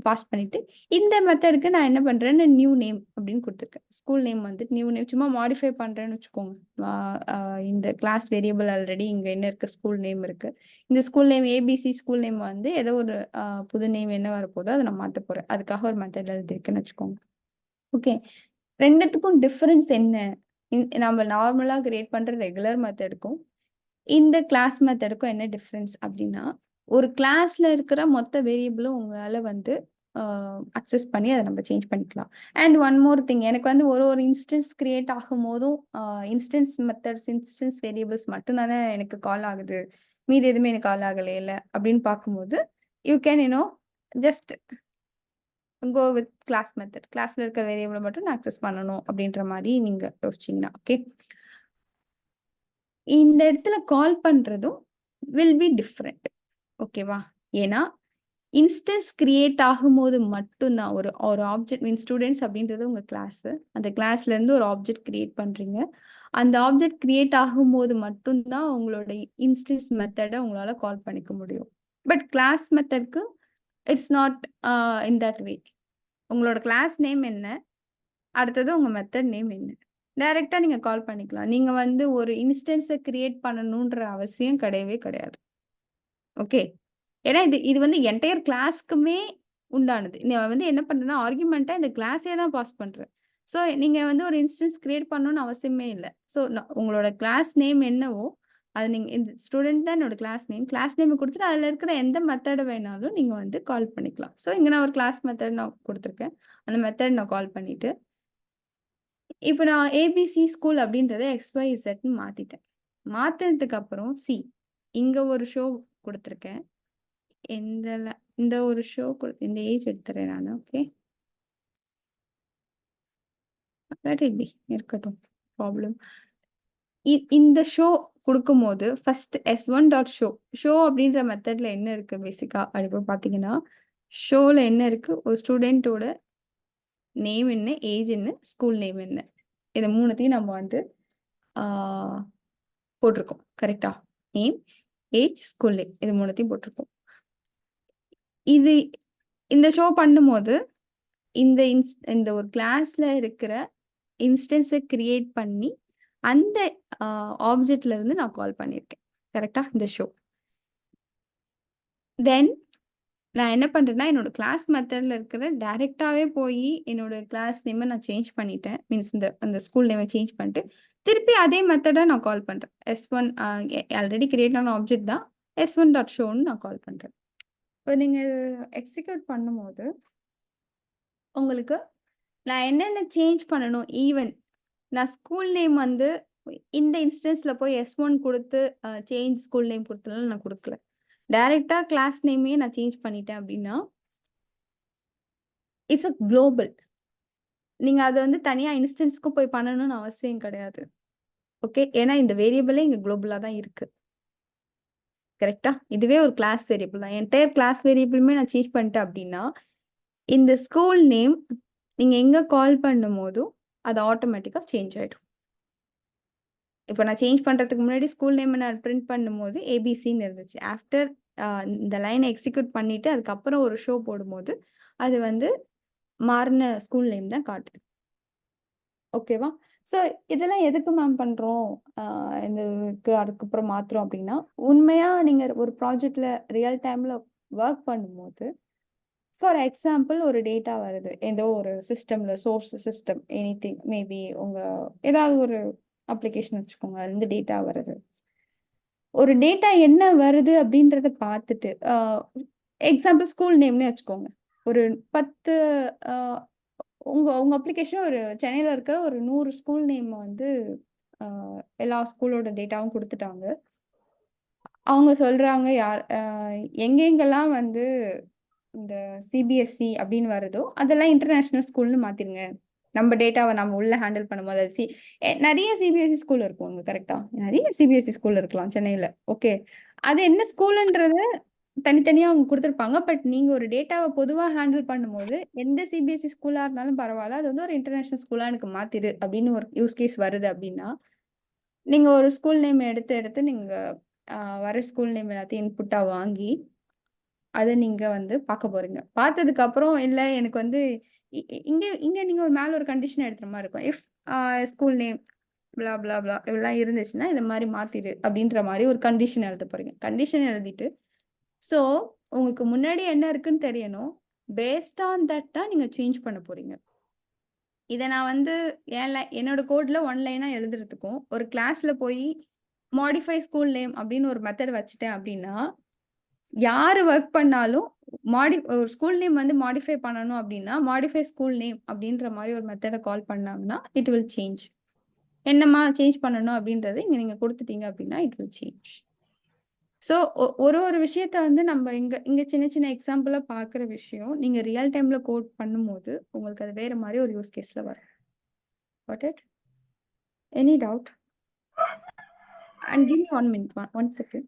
பாஸ் பண்ணிவிட்டு இந்த மெத்தடுக்கு நான் என்ன பண்ணுறேன்னு நியூ நேம் அப்படின்னு கொடுத்துருக்கேன். ஸ்கூல் நேம் வந்து நியூ நேம் சும்மா மாடிஃபை பண்ணுறேன்னு வச்சுக்கோங்க. இந்த கிளாஸ் வேரியபிள் ஆல்ரெடி இங்கே என்ன இருக்குது, ஸ்கூல் நேம் இருக்குது. இந்த school name ABC school name வந்து ஏதோ ஒரு புது நேம் என்ன வரப்போதோ அதை நான் மாற்ற போகிறேன். அதுக்காக ஒரு மெத்தட் எழுதிருக்குன்னு வச்சுக்கோங்க. ஓகே, ரெண்டுத்துக்கும் டிஃப்ரென்ஸ் என்ன? நம்ம நார்மலாக கிரியேட் பண்ணுற ரெகுலர் மெத்தடுக்கும் இந்த கிளாஸ் மெத்தடுக்கும் என்ன டிஃப்ரென்ஸ் அப்படின்னா, ஒரு கிளாஸில் இருக்கிற மொத்த வேரியபிளும் உங்களால் வந்து அக்சஸ் பண்ணி அதை நம்ம சேஞ்ச் பண்ணிக்கலாம். அண்ட் ஒன் மோர் திங், எனக்கு வந்து ஒரு இன்ஸ்டன்ஸ் கிரியேட் ஆகும் போதும் இன்ஸ்டன்ஸ் மெத்தட்ஸ், இன்ஸ்டன்ஸ் வேரியபிள்ஸ் மட்டும் தானே எனக்கு கால் ஆகுது, மீதி எதுவுமே எனக்கு கால் ஆகலையில அப்படின்னு பார்க்கும்போது you can just go with class method. கிளாஸ்ல இருக்கிற வேரியபிளை மட்டும் நான் அக்சஸ் பண்ணணும் அப்படின்ற மாதிரி நீங்க யோசிச்சீங்கன்னா ஓகே. இந்த இடத்துல கால் பண்றதும் வில் பி டிஃப்ரெண்ட். ஓகேவா? ஏன்னா இன்ஸ்டன்ஸ் கிரியேட் ஆகும்போது மட்டும்தான் ஒரு ஆப்ஜெக்ட் மீன் ஸ்டூடெண்ட்ஸ் அப்படின்றது உங்க கிளாஸ். அந்த கிளாஸ்ல இருந்து ஒரு ஆப்ஜெக்ட் கிரியேட் பண்றீங்க. அந்த ஆப்ஜெக்ட் கிரியேட் ஆகும்போது மட்டும்தான் உங்களோட இன்ஸ்டன்ஸ் மெத்தடை உங்களால கால் பண்ணிக்க முடியும். பட் கிளாஸ் மெத்தட்க்கு it's not in that way. உங்களோட கிளாஸ் நேம் என்ன, அடுத்தது உங்க மெத்தட் நேம் என்ன, டைரக்டா நீங்க கால் பண்ணிக்கலாம். நீங்க வந்து ஒரு இன்ஸ்டன்ஸை கிரியேட் பண்ணணுன்ற அவசியம் கிடையவே கிடையாது. ஓகே. ஏன்னா இது வந்து என்டையர் கிளாஸ்க்குமே உண்டானது. நான் வந்து என்ன பண்றேன்னா ஆர்குமெண்ட்டா இந்த கிளாஸே தான் பாஸ் பண்றேன். ஸோ நீங்க வந்து ஒரு இன்ஸ்டன்ஸ் கிரியேட் பண்ணணும்னு அவசியமே இல்ல. ஸோ உங்களோட கிளாஸ் நேம் என்னவோ அது நீங்க இந்த ஸ்டூடெண்ட் தான் என்னோட கிளாஸ் நேம். கிளாஸ் நேம் குடுத்துட்டு அதுல இருக்கிற எந்த மெத்தட் வேணாலும் நீங்க வந்து கால் பண்ணிக்கலாம். ஸோ இங்க நான் ஒரு கிளாஸ் மெத்தட் நான் குடுத்துருக்கேன். அந்த மெத்தட் நான் கால் பண்ணிட்டு இப்ப நான் ஏபிசி ஸ்கூல் அப்படின்றத XYZன்னு மாத்திட்டேன். மாத்துனதுக்கு அப்புறம் இங்க ஒரு ஷோ குடுத்துருக்கேன். இந்த ஒரு ஷோ இந்த ஏஜ் எடுத்துறேன் நானு. ஓகே. லெட் இட் பி இருக்கட்டும். ப்ராப்ளம். இந்த ஷோ குடுக்கும்போது ஃபர்ஸ்ட் S1 டாட் ஷோ அப்படின்ற மெத்தட்ல என்ன இருக்கு பேசிக்கா அப்படி பாத்தீங்கன்னா, ஷோல என்ன இருக்கு, ஒரு ஸ்டூடெண்டோட நேம் என்ன, ஏஜ் என்ன, ஸ்கூல் நேம் என்ன, இத மூணுத்தையும் நம்ம வந்து போட்டிருக்கோம். கரெக்டா? நேம், ஏஜ், ஸ்கூல் நேம் இது மூணுத்தையும் போட்டிருக்கோம். இந்த ஷோ பண்ணும்போது இந்த ஒரு கிளாஸ்ல இருக்கிற இன்ஸ்டன்ஸை கிரியேட் பண்ணி அந்த ஆப்ஜெக்ட்ல இருந்து நான் கால் பண்ணியிருக்கேன். கரெக்டா? இந்த ஷோ. தென் நான் என்ன பண்றேன்னா என்னோட கிளாஸ் மெத்தட்ல இருக்கிற டைரக்டாவே போய் என்னோட கிளாஸ் நேமை நான் சேஞ்ச் பண்ணிட்டேன். மீன்ஸ் அந்த ஸ்கூல் நேமை சேஞ்ச் பண்ணிட்டு திருப்பி அதே மெத்தடை நான் கால் பண்றேன். S1 ஆல்ரெடி கிரியேட் ஆன ஆப்ஜெக்ட் தான் S1 டாட் ஷோன்னு நான் கால் பண்றேன். இப்போ நீங்க எக்ஸிக்யூட் பண்ணும்போது உங்களுக்கு நான் என்னென்ன சேஞ்ச் பண்ணணும், ஈவன் நான் ஸ்கூல் நேம் வந்து இந்த இன்ஸ்டன்ஸ்ல போய் S1 கொடுத்து சேஞ்ச் ஸ்கூல் நேம் கொடுத்தனால நான் கொடுக்கல. டைரக்டா கிளாஸ் நேமே நான் சேஞ்ச் பண்ணிட்டேன் அப்படின்னா இட்ஸ் அ குளோபல். நீங்க அதை வந்து தனியா இன்ஸ்டன்ஸ்க்கு போய் பண்ணணும்னு அவசியம் கிடையாது. ஓகே. ஏன்னா இந்த வேரியபிளே இங்க குளோபலா தான் இருக்கு. கரெக்டா? இதுவே ஒரு கிளாஸ் வேரியபிள் தான். என்டையர் கிளாஸ் வேரியபிளுமே நான் சேஞ்ச் பண்ணிட்டேன் அப்படின்னா இந்த ஸ்கூல் நேம் நீங்க எங்க கால் பண்ணும் போதும் அது ஆட்டோமேட்டிக்கா சேஞ்ச் ஆயிடும். இப்போ நான் சேஞ்ச் பண்றதுக்கு முன்னாடி ஸ்கூல் நேம் நான் பிரிண்ட் பண்ணும்போது ஏபிசின்னு இருந்துச்சு. ஆஃப்டர் இந்த லைனை எக்ஸிக்யூட் பண்ணிட்டு அதுக்கப்புறம் ஒரு ஷோ போடும்போது அது வந்து மாறின ஸ்கூல் நேம் தான் காட்டுது. ஓகேவா? ஸோ இதெல்லாம் எதுக்கு மேம் பண்றோம்? அதுக்கப்புறம் மாத்துறோம் அப்படின்னா உண்மையா நீங்க ஒரு ப்ராஜெக்ட்ல ரியல் டைம்ல ஒர்க் பண்ணும்போது ஃபார் எக்ஸாம்பிள் ஒரு டேட்டா வருது ஏதோ ஒரு சிஸ்டம்ல, சோர்ஸ் சிஸ்டம் எனிதிங், மேபி உங்க ஏதாவது ஒரு அப்ளிகேஷன் வச்சுக்கோங்க, அதுல இருந்து டேட்டா வருது. ஒரு டேட்டா என்ன வருது அப்படின்றத பார்த்துட்டு எக்ஸாம்பிள் ஸ்கூல் நேம்னே வச்சுக்கோங்க. ஒரு 10 உங்க உங்க அப்ளிகேஷன் ஒரு சென்னையில இருக்கிற ஒரு 100 ஸ்கூல் நேம் வந்து எல்லா ஸ்கூலோட டேட்டாவும் கொடுத்துட்டாங்க. அவங்க சொல்றாங்க எங்கெங்கெல்லாம் வந்து இந்த சிபிஎஸ்சி அப்படின்னு வருதோ அதெல்லாம் இன்டர்நேஷனல் ஸ்கூல்னு மாத்திருங்க. நம்ம டேட்டாவை நம்ம உள்ள ஹேண்டில் பண்ணும்போது அது நிறைய சிபிஎஸ்சி ஸ்கூல் இருக்கும். கரெக்டா? நிறைய சிபிஎஸ்சி ஸ்கூல் இருக்கலாம் சென்னையில. ஓகே. அது என்ன ஸ்கூல்ன்றது தனித்தனியா அவங்க கொடுத்துருப்பாங்க. பட் நீங்க ஒரு டேட்டாவை பொதுவா ஹேண்டில் பண்ணும்போது எந்த சிபிஎஸ்சி ஸ்கூலா இருந்தாலும் பரவாயில்ல, அது வந்து ஒரு இன்டர்நேஷனல் ஸ்கூலா எனக்கு மாத்திரு அப்படின்னு ஒரு யூஸ் கேஸ் வருது அப்படின்னா நீங்க ஒரு ஸ்கூல் நேம் எடுத்து நீங்க வர ஸ்கூல் நேம் எல்லாத்தையும் இன்புட்டா வாங்கி அதை நீங்க வந்து பார்க்க போறீங்க. பார்த்ததுக்கு அப்புறம் இல்ல எனக்கு வந்து இங்க நீங்க ஒரு மேல ஒரு கண்டிஷன் எடுத்துற மாதிரி இருக்கும். இஃப் ஸ்கூல் நேம் பிளா பிளா பிளா இதெல்லாம் இருந்துச்சுன்னா இதை மாதிரி மாத்திடு அப்படின்ற மாதிரி ஒரு கண்டிஷன் எழுத போறீங்க. கண்டிஷன் எழுதிட்டு ஸோ உங்களுக்கு முன்னாடி என்ன இருக்குன்னு தெரியணும். பேஸ்ட் ஆன் தட் தான் நீங்க சேஞ்ச் பண்ண போறீங்க. இதை நான் வந்து என்னோட கோட்ல 1 லைனா எழுதுறதுக்கும் ஒரு கிளாஸ்ல போய் மாடிஃபை ஸ்கூல் நேம் அப்படின்னு ஒரு மெத்தட் வச்சுட்டேன் அப்படின்னா யாரு ஒர்க் பண்ணாலும் ஒரு ஸ்கூல் நேம் வந்து மாடிஃபை பண்ணணும் அப்படின்னா மாடிஃபை ஸ்கூல் நேம் அப்படின்ற மாதிரி ஒரு மெத்தடை கால் பண்ணாங்கன்னா இட் வில் சேஞ்ச். என்னம்மா சேஞ்ச் பண்ணணும் அப்படின்றது இங்க நீங்க கொடுத்துட்டீங்க அப்படின்னா இட் வில் சேஞ்ச். ஸோ ஒரு ஒரு விஷயத்த வந்து நம்ம இங்க இங்க சின்ன சின்ன எக்ஸாம்பிளா பார்க்குற விஷயம் நீங்க ரியல் டைம்ல கோட் பண்ணும்போது உங்களுக்கு அது வேற மாதிரி ஒரு யூஸ் கேஸ்ல வரும். Got it? Any doubt? And give me 1 minute, one second.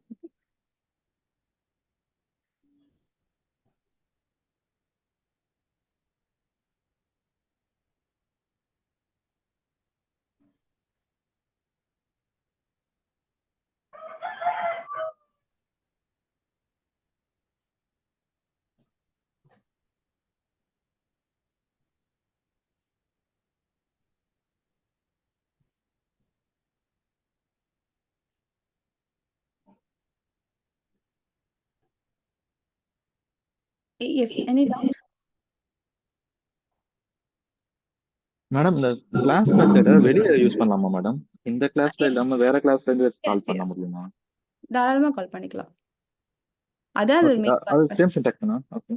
Yes, any doubt?
Madam இந்த கிளாஸ் மெத்தட வெளிய யூஸ் பண்ணலாமா மேடம்? இந்த கிளாஸ்ல
Yes,
இல்லாம வேற கிளாஸ்ல இருந்து
yes,
கால் பண்ண
yes.
முடியுமா?
தாராளமா கால் பண்ணிக்கலாம். அதான் அது
ஓகே.
மெயின்
அது
பர்பஸ்.
சேம் சின்டாக்ஸ் தானா? ஓகே.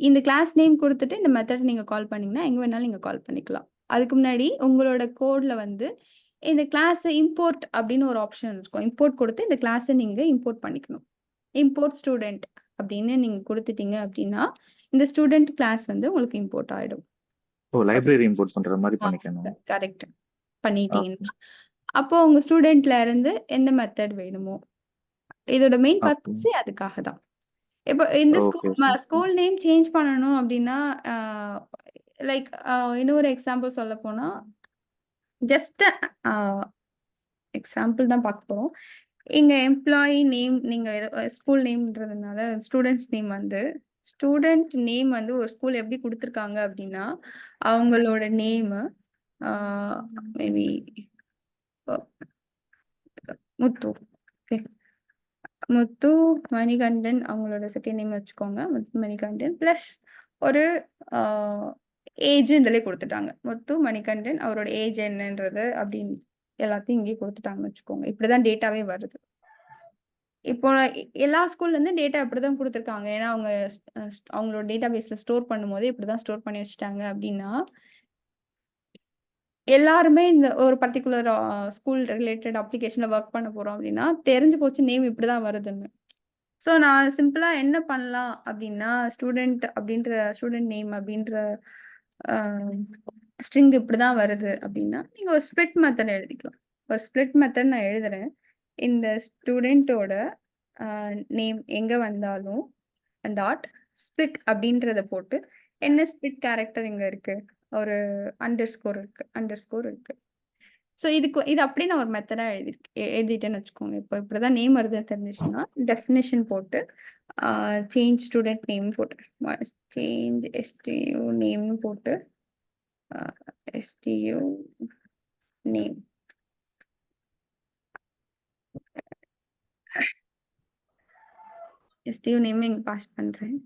இந்த கிளாஸ் நேம் கொடுத்துட்டு இந்த மெத்தட் நீங்க கால் பண்ணீங்கன்னா எங்க வேணாலும் நீங்க கால் பண்ணிக்கலாம். அதுக்கு முன்னாடி உங்களோட கோட்ல வந்து இந்த கிளாஸ் இம்போர்ட் அப்படின்னு ஒரு ஆப்ஷன் இருக்கும். இம்போர்ட் கொடுத்து இந்த கிளாஸை நீங்க இம்போர்ட் பண்ணிக்கணும். இம்போர்ட் ஸ்டூடெண்ட் அப்படின்னு நீங்க கொடுத்துட்டீங்க அப்படின்னா இந்த ஸ்டூடெண்ட் கிளாஸ் வந்து உங்களுக்கு இம்போர்ட் ஆயிடும்.
ஓ லைப்ரரி இம்போர்ட் பண்ற மாதிரி பண்ணிக்கணும்.
கரெக்ட் பண்ணிட்டீங்கன்னா அப்போ உங்க ஸ்டூடெண்ட்ல இருந்து எந்த மெத்தட் வேணுமோ இதோட மெயின் பர்பஸ் அதுக்காக தான். இப்போ இந்த ஸ்கூல் நேம் சேஞ்ச் பண்ணணும் அப்படின்னா லைக் இன்னொரு எக்ஸாம்பிள் சொல்ல போனா ஜஸ்ட் எக்ஸாம்பிள் தான் பார்க்க போறோம். இங்க எம்ப்ளாயி நேம் நீங்க ஸ்கூல் நேம்ன்றதுனால ஸ்டூடெண்ட்ஸ் நேம் வந்து ஸ்டூடெண்ட் நேம் வந்து ஒரு ஸ்கூல் எப்படி கொடுத்துருக்காங்க அப்படின்னா அவங்களோட நேம் மேபி முத்து. ஓகே, முத்து மணிகண்டன் அவங்களோட செகண்ட் நேம் வச்சுக்கோங்க. முத்து மணிகண்டன் பிளஸ் ஒரு ஏஜ் இதில் கொடுத்துட்டாங்க. முத்து மணிகண்டன் அவரோட ஏஜ் என்னன்றது அப்படின்னு எல்லாத்தையும் இங்கேயே கொடுத்துட்டாங்கன்னு வச்சுக்கோங்க. இப்படிதான் டேட்டாவே வருது. இப்போ எல்லா ஸ்கூல்ல இருந்து டேட்டா இப்படிதான் கொடுத்துருக்காங்க. ஏன்னா அவங்க அவங்களோட டேட்டா பேஸ்ல ஸ்டோர் பண்ணும்போது இப்படிதான் ஸ்டோர் பண்ணி வச்சுட்டாங்க அப்படின்னா எல்லாருமே இந்த ஒரு பர்டிகுலர் ஸ்கூல் ரிலேட்டட் அப்ளிகேஷன்ல ஒர்க் பண்ண போறோம் அப்படின்னா தெரிஞ்சு போச்சு நேம் இப்படிதான் வருதுன்னு. ஸோ நான் சிம்பிளா என்ன பண்ணலாம் அப்படின்னா ஸ்டூடெண்ட் நேம் அப்படின்ற ஸ்ட்ரிங் இப்படிதான் வருது அப்படின்னா நீங்க ஒரு ஸ்ப்ளிட் மெத்தட் எழுதிக்கலாம். ஒரு ஸ்ப்ளிட் மெத்தட் நான் எழுதுறேன். இந்த ஸ்டூடெண்டோட நேம் எங்க வந்தாலும் டாட் ஸ்ப்ளிட் அப்படின்றத போட்டு என்ன ஸ்ப்ளிட் கேரக்டர் இங்க இருக்கு ஒரு அண்டர்ஸ்கோர் இருக்கு. ஸோ இது அப்படியே நான் ஒரு மெத்தடா எழுதிட்டேன்னு வச்சுக்கோங்க. இப்போ இப்படிதான் நேம் வருதுன்னு தெரிஞ்சிச்சுன்னா டெஃபினேஷன் போட்டு சேஞ்ச் ஸ்டூடெண்ட் நேம் போட்டு சேஞ்ச் எஸ்டியூ நேம் போட்டு எஸ்டியூ நேம் எஸ்டியூ நேம் இங்க பாஸ் பண்றேன்.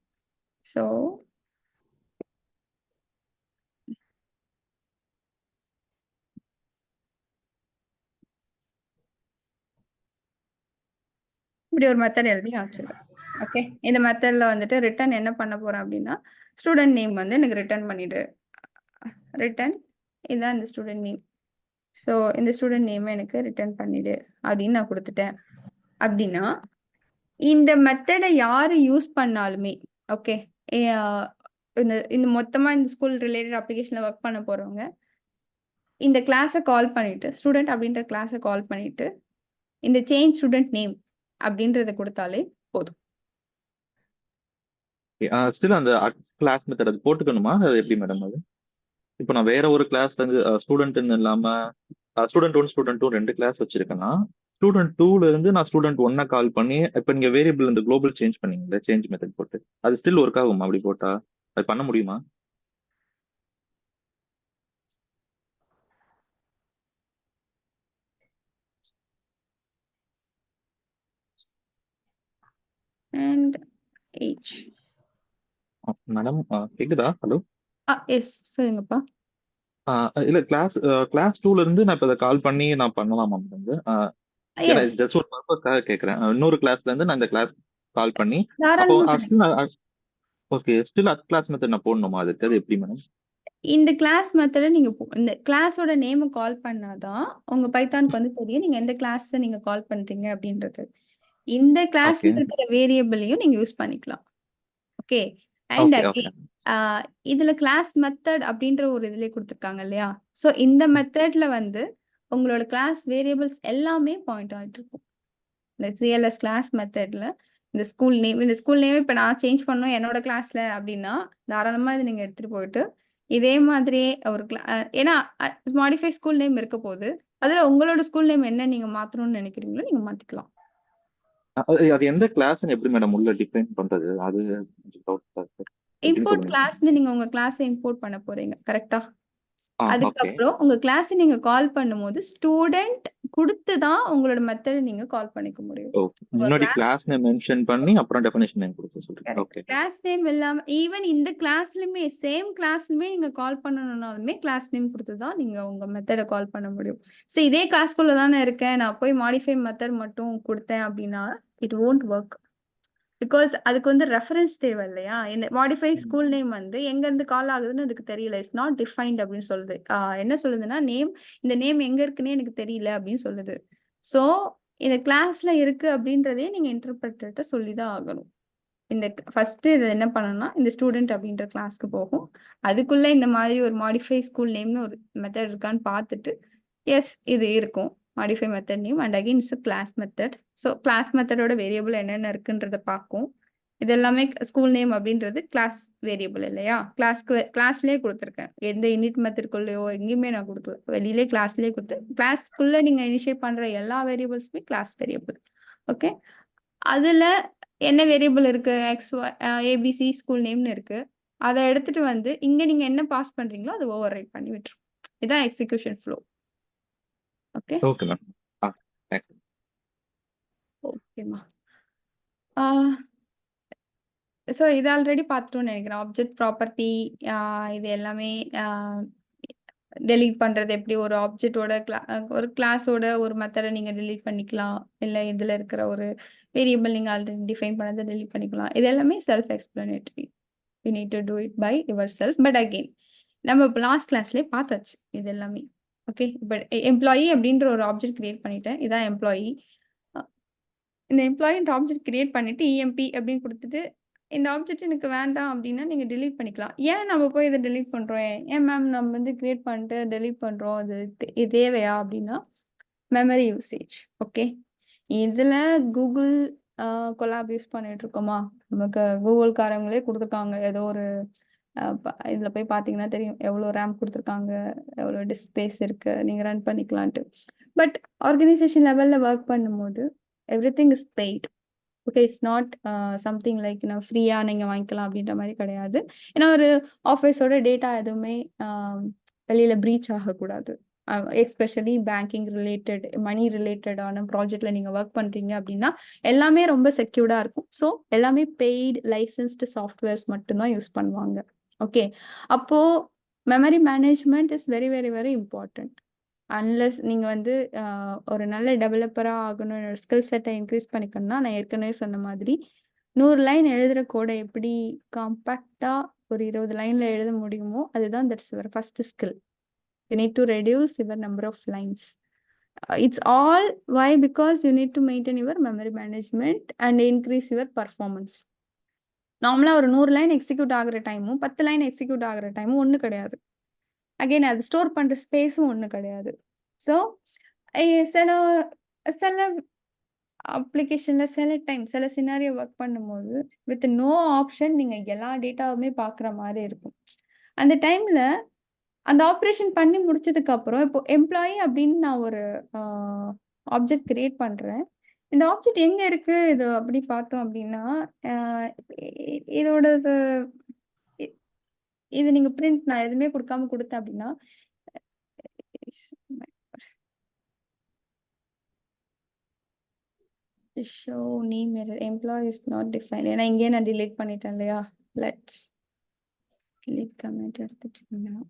ஸோ இப்படி ஒரு மெத்தட் எழுதி வச்சிருக்கேன். ஓகே, இந்த மெத்தட்ல வந்துட்டு ரிட்டர்ன் என்ன பண்ண போறேன் அப்படின்னா ஸ்டூடெண்ட் நேம் வந்து எனக்கு ரிட்டர்ன் பண்ணிடு. ரிட்டர்ன் இதுதான் இந்த ஸ்டூடெண்ட் நேம். ஸோ இந்த ஸ்டூடெண்ட் நேம் எனக்கு ரிட்டர்ன் பண்ணிடு அப்படின்னு நான் கொடுத்துட்டேன் அப்படின்னா இந்த மெத்தடை யாரு யூஸ் பண்ணாலுமே ஓகே இந்த மொத்தமா இந்த ஸ்கூல் ரிலேட்டட் அப்ளிகேஷன்ல ஒர்க் பண்ண போறவங்க இந்த கிளாஸை கால் பண்ணிட்டு ஸ்டூடெண்ட் அப்படின்ற கிளாஸை கால் பண்ணிட்டு இந்த சேஞ்ச் ஸ்டூடெண்ட் நேம் அப்படின்றத கொடுத்தாலே போதும்.
ஸ்டில் அந்த கிளாஸ் மெத்தட் அது போட்டுக்கணுமா? அது எப்படி மேடம் அது? இப்போ நான் வேற ஒரு கிளாஸ்ல இருந்து ஸ்டூடெண்ட்னு இல்லாம ஸ்டூடெண்ட் 1 ஸ்டூடெண்ட் 2 2 கிளாஸ் வச்சிருக்கேன்னா ஸ்டூடெண்ட் 2ல இருந்து நான் ஸ்டூடெண்ட் 1 கால் பண்ணி இப்போ நீங்க வேரியபிள் இந்த குளோபல் சேஞ்ச் பண்ணீங்களா சேஞ்ச் மெத்தட் போட்டு அது ஸ்டில் ஒர்க் ஆகுமா? அப்படி போட்டா அது பண்ண முடியுமா?
அண்ட் ஏஜ்
மேடம் கேக்குதா? ஹலோ.
எஸ் சொல்லுங்கப்பா.
இல்ல கிளாஸ் 2ல இருந்து நான் இப்போ கால் பண்ணி நான் பண்ணலாமா வந்து?
எஸ்
ஜஸ்ட் ஒரு பர்பஸ்க்காக கேட்கறேன். இன்னொரு கிளாஸ்ல இருந்து நான் இந்த கிளாஸ் கால் பண்ணி அப்போ
தாராளமா
still okay still at class method நான் போடணுமா அதுக்கு? அது எப்படி மேடம்?
இந்த கிளாஸ் மெத்தட நீங்க இந்த கிளாஸோட நேம கால் பண்ணாதான் உங்க பைத்தானுக்கு வந்து தெரியும் நீங்க எந்த கிளாஸ் நீங்க கால் பண்றீங்க அப்படின்றது. இந்த கிளாஸ்ல
ஓகே
இருக்கிற வேரியபிளையும் நீங்க யூஸ் பண்ணிக்கலாம். Okay. And
okay
again
okay
இதுல கிளாஸ் மெத்தட் அப்படின்ற ஒரு இதுலயே கொடுத்துருக்காங்க இல்லையா? ஸோ இந்த மெத்தட்ல வந்து உங்களோட கிளாஸ் வேரியபிள்ஸ் எல்லாமே பாயிண்ட் ஆகிட்டு இருக்கும். இந்த சிஎல்எஸ் கிளாஸ் மெத்தட்ல இந்த ஸ்கூல் நேம் இப்போ நான் சேஞ்ச் பண்ணோம் என்னோட கிளாஸ்ல அப்படின்னா தாராளமா இது நீங்க எடுத்துட்டு போயிட்டு இதே மாதிரியே ஒரு ஏன்னா மாடிஃபை ஸ்கூல் நேம் இருக்க போது அதுல உங்களோட ஸ்கூல் நேம் என்ன நீங்க மாத்தணும்னு நினைக்கிறீங்களோ நீங்க மாத்திக்கலாம்.
அது எந்த கிளாஸ் எப்படி மேடம் உள்ள டிஃபைன் பண்றது? அது கொஞ்சம் doubt ஆ இருக்கு. எப்படின்னு
இம்போர்ட்
சொல்லுங்க.
கிளாஸ்னு நீங்க உங்க கிளாஸை இம்போர்ட் பண்ண போறீங்க கரெக்டா?
ஓகே
அதுக்கப்புறம் உங்க கிளாஸ் நீங்க கால் பண்ணும்போது ஸ்டூடெண்ட் கொடுத்து தான் உங்களோட மெத்தட் நீங்க கால் பண்ணிக்க முடியும்.
ஓ
உங்க
முன்னாடி
கிளாஸ்
கிளாஸ் நேம் மென்ஷன் பண்ணி அப்புறம் டெஃபினேஷன் நேம் கொடுக்க சொல்றீங்க. ஓகே
கிளாஸ் நேம் இல்லாம ஈவன் இந்த கிளாஸ்லயுமே சேம் கிளாஸ்லயுமே நீங்க கால் பண்ணணும்னாலுமே கிளாஸ் நேம் கொடுத்து தான் நீங்க உங்க மெத்தடை கால் பண்ண முடியும். ஸோ இதே கிளாஸ்க்குள்ள தானே இருக்கேன் நான் போய் மாடிஃபை மெத்தட் மட்டும் கொடுத்தேன் அப்படின்னா இட் won't ஒர்க். பிகாஸ் அதுக்கு வந்து ரெஃபரன்ஸ் தேவை இல்லையா? இந்த மாடிஃபை ஸ்கூல் நேம் வந்து எங்க இருந்து கால் ஆகுதுன்னு அதுக்கு தெரியல. இட்ஸ் நாட் டிஃபைன்ட் அப்படின்னு சொல்லுது. என்ன சொல்லுதுன்னா இந்த நேம் எங்க இருக்குன்னே எனக்கு தெரியல அப்படின்னு சொல்லுது. ஸோ இந்த கிளாஸ்ல இருக்கு அப்படின்றதே நீங்க இன்டர்பிரட்டர்கிட்ட சொல்லிதான் ஆகணும். இந்த ஃபர்ஸ்ட் இது என்ன பண்ணணும்னா இந்த ஸ்டூடெண்ட் அப்படின்ற கிளாஸ்க்கு போகும். அதுக்குள்ள இந்த மாதிரி ஒரு மாடிஃபை ஸ்கூல் நேம்னு ஒரு மெத்தட் இருக்கான்னு பார்த்துட்டு எஸ் இது இருக்கும் modify method name and again it's class method. So class மெத்தடோட வேரியபிள் என்னென்ன இருக்குன்றத பார்க்கும். இது எல்லாமே ஸ்கூல் நேம் அப்படின்றது கிளாஸ் வேரியபிள் இல்லையா? கிளாஸ்லேயே கொடுத்துருக்கேன். எந்த இனிட் மெத்தட்குள்ளேயோ எங்கேயுமே நான் கொடுக்கல. வெளியிலே கிளாஸ்லேயே கொடுத்து கிளாஸ்க்குள்ள நீங்க இனிஷியேட் பண்ற எல்லா வேரியபிள்ஸுமே கிளாஸ் வேரியபிள். ஓகே. அதுல என்ன வேரியபிள் இருக்கு? ஏபிசி ஸ்கூல் நேம்னு இருக்கு. அதை எடுத்துட்டு வந்து இங்க நீங்க என்ன பாஸ் பண்றீங்களோ அதை ஓவர் ரைட் பண்ணி விட்டுரும். இதான் execution flow. Okay
okay ma'am. Thanks.
ஓகேம்மா. ஸோ இது ஆல்ரெடி பார்த்துட்டோம்னு நினைக்கிறேன். ஆப்ஜெக்ட் ப்ராப்பர்ட்டி இது எல்லாமே டெலீட் பண்றது எப்படி ஒரு ஆப்ஜெக்டோட ஒரு கிளாஸோட ஒரு மெத்தடை நீங்க டெலீட் பண்ணிக்கலாம். இல்லை இதுல இருக்கிற ஒரு வேரியபிள் நீங்க ஆல்ரெடி டிஃபைன் பண்ணதை டெலீட் பண்ணிக்கலாம். இது எல்லாமே self explanatory. You need to do it by yourself. But again நம்ம இப்போ லாஸ்ட் கிளாஸ்லேயே பார்த்தாச்சு இது எல்லாமே. ஓகே. பட் எம்ப்ளாயி அப்படின்ற ஒரு ஆப்ஜெக்ட் கிரியேட் பண்ணிட்டேன். இதான் எம்ப்ளாயி. இந்த எம்ப்ளாயின்ற ஆப்ஜெக்ட் கிரியேட் பண்ணிட்டு இஎம்பி அப்படின்னு கொடுத்துட்டு இந்த ஆப்ஜெக்ட் எனக்கு வேண்டாம் அப்படின்னா நீங்க delete பண்ணிக்கலாம். ஏன் நம்ம போய் இதை delete பண்றோம்? ஏன் மேம் நம்ம வந்து கிரியேட் பண்ணிட்டு delete பண்றோம்? இது தேவையா அப்படின்னா மெமரி யூசேஜ். ஓகே. இதுல கூகுள் கொலாப் யூஸ் பண்ணிட்டு இருக்கோமா? நமக்கு கூகுள் காரங்களே கொடுத்துருக்காங்க ஏதோ ஒரு இதுல போய் பாத்தீங்கன்னா தெரியும் எவ்வளவு ரேம் கொடுத்துருக்காங்க, எவ்வளவு டிஸ்க் ஸ்பேஸ் இருக்கு, நீங்க ரன் பண்ணிக்கலான்ட்டு. பட் ஆர்கனைசேஷன் லெவல்ல ஒர்க் பண்ணும்போது everything is paid. Okay. It's not something like நான் ஃப்ரீயா நீங்க வாங்கிக்கலாம் அப்படின்ற மாதிரி கிடையாது. ஏன்னா ஒரு ஆஃபீஸோட டேட்டா எதுவுமே வெளியில ப்ரீச் ஆகக்கூடாது. எஸ்பெஷலி பேங்கிங் ரிலேட்டட் மணி ரிலேட்டடான ப்ராஜெக்ட்ல நீங்க ஒர்க் பண்றீங்க அப்படின்னா எல்லாமே ரொம்ப செக்யூர்டா இருக்கும். ஸோ எல்லாமே பெய்டு லைசன்ஸ்டு சாஃப்ட்வேர்ஸ் மட்டும்தான் யூஸ் பண்ணுவாங்க. ஓகே. அப்போ memory management is very very very important. Unless நீங்க வந்து ஒரு நல்ல டெவலப்பரா ஆகணும், ஸ்கில் செட்டை இன்க்ரீஸ் பண்ணிக்கணும்னா நான் ஏற்கனவே சொன்ன மாதிரி 100 லைன் எழுதுற கோடை எப்படி காம்பேக்டா ஒரு 20 லைன்ல எழுத முடியுமோ அதுதான் that's your first skill. You need to reduce your number of lines. It's all why because you need to maintain your memory management and increase your performance. நார்மலா ஒரு 100 லைன் எக்ஸிக்யூட் ஆகுற டைமும் 10 லைன் எக்ஸிக்யூட் ஆகுற டைமும் ஒன்று கிடையாது. Again அது store பண்ற ஸ்பேஸும் ஒன்று கிடையாது. ஸோ சில சில அப்ளிகேஷன்ல சில டைம் சில சினாரியோ ஒர்க் பண்ணும்போது வித் நோ ஆப்ஷன் நீங்க எல்லா டேட்டாவுமே பார்க்குற மாதிரி இருக்கும். அந்த டைம்ல அந்த ஆப்ரேஷன் பண்ணி முடிச்சதுக்கு அப்புறம் இப்போ எம்ப்ளாயி அப்படின்னு நான் ஒரு ஆப்ஜெக்ட் கிரியேட் பண்றேன். இந்த ஆப்ஜெக்ட் எங்க இருக்கு இது அப்படி பார்த்தோம் அப்படின்னா இதோட இது நீங்க பிரிண்ட் நான் எதுவுமே கொடுக்காம கொடுத்தேன் அப்படின்னா show name error employee is not defined. ஏன்னா இங்கே நான் delete பண்ணிட்டேன் இல்லையா? Let's delete comment எடுத்துட்டீங்கன்னா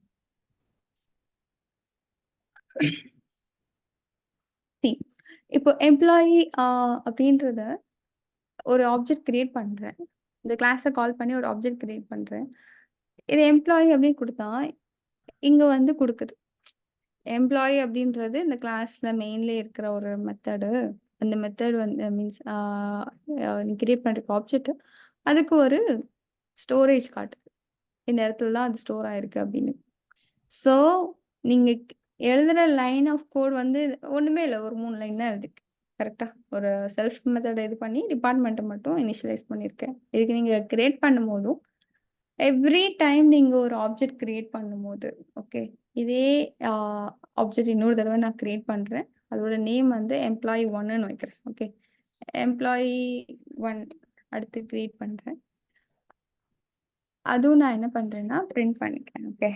இப்போ எம்ப்ளாயி அப்படின்றத ஒரு ஆப்ஜெக்ட் கிரியேட் பண்றேன். இந்த கிளாஸை கால் பண்ணி ஒரு ஆப்ஜெக்ட் கிரியேட் பண்றேன். இது எம்ப்ளாயி அப்படின்னு கொடுத்தா இங்க வந்து கொடுக்குது. எம்ப்ளாயி அப்படின்றது இந்த கிளாஸ்ல மெயின்ல இருக்கிற ஒரு மெத்தடு. அந்த மெத்தட் வந்து மீன்ஸ் கிரியேட் பண்ற ஆப்ஜெக்ட் அதுக்கு ஒரு ஸ்டோரேஜ் காட்டுது. இந்த இடத்துல தான் அது ஸ்டோர் ஆயிருக்கு அப்படின்னு. ஸோ நீங்க எழுதுற லைன் ஆஃப் கோட் வந்து ஒண்ணுமே இல்லை, ஒரு 3 லைன் தான் எழுதிருக்கு. கரெக்டா? ஒரு செல்ஃப் மெத்தட் இது பண்ணி டிபார்ட்மெண்ட்டை மட்டும் இனிஷியலைஸ் பண்ணியிருக்கேன். இதுக்கு நீங்க கிரியேட் பண்ணும் போதும் எவ்ரி டைம் நீங்க ஒரு ஆப்ஜெக்ட் கிரியேட் பண்ணும்போது ஓகே, இதே ஆப்ஜெக்ட் இன்னொரு தடவை நான் கிரியேட் பண்றேன். அதோட நேம் வந்து எம்ப்ளாயி 1ன்னு வைக்கிறேன். ஓகே, எம்ப்ளாயி 1 அடுத்து கிரியேட் பண்றேன். அதுவும் நான் என்ன பண்றேன்னா பிரிண்ட் பண்ணிக்கிறேன். ஓகே,